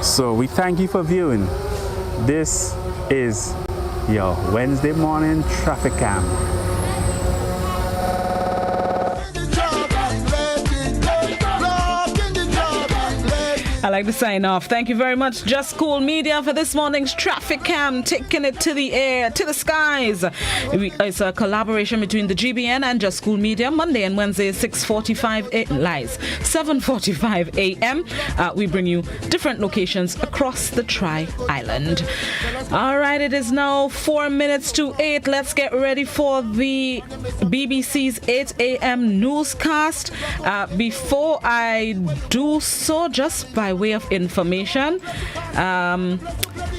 So we thank you for viewing. This is your Wednesday morning traffic cam. I like to sign off. Thank you very much, Just Cool Media, for this morning's traffic cam, taking it to the air, to the skies. It's a collaboration between the GBN and Just Cool Media. Monday and Wednesday, 7:45 a.m. We bring you different locations across the Tri-Island. All right, it is now 4 minutes to 8. Let's get ready for the BBC's 8 a.m. newscast. Before I do so, just by way of information,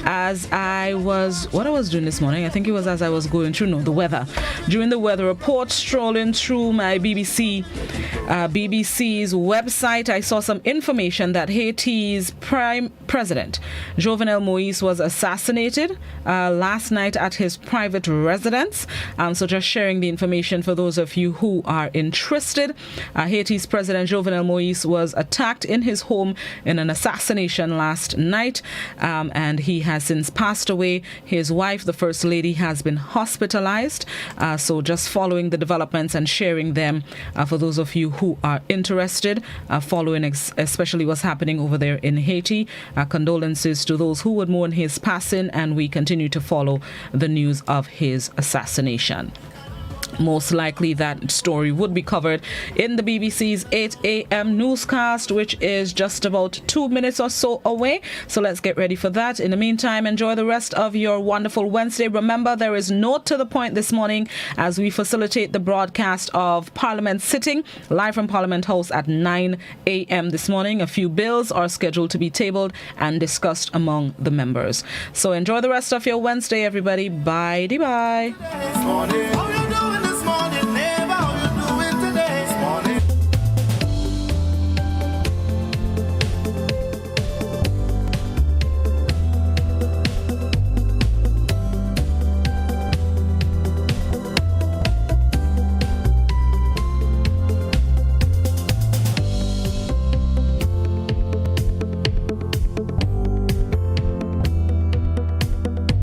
as I was doing this morning, I think it was as I was going through the weather. During the weather report, strolling through my BBC's website, I saw some information that Haiti's Prime President Jovenel Moïse was assassinated last night at his private residence. So just sharing the information for those of you who are interested. Haiti's President Jovenel Moïse was attacked in his home in an assassination last night, and he has since passed away. His wife, the First Lady, has been hospitalized. So just following the developments and sharing them for those of you who are interested, following especially what's happening over there in Haiti. Condolences to those who would mourn his passing, and we continue to follow the news of his assassination. Most likely that story would be covered in the BBC's 8 a.m. newscast, which is just about 2 minutes or so away. So let's get ready for that. In the meantime, enjoy the rest of your wonderful Wednesday. Remember, there is no To The Point this morning as we facilitate the broadcast of Parliament sitting live from Parliament House at 9 a.m. this morning. A few bills are scheduled to be tabled and discussed among the members. So enjoy the rest of your Wednesday, everybody. Bye.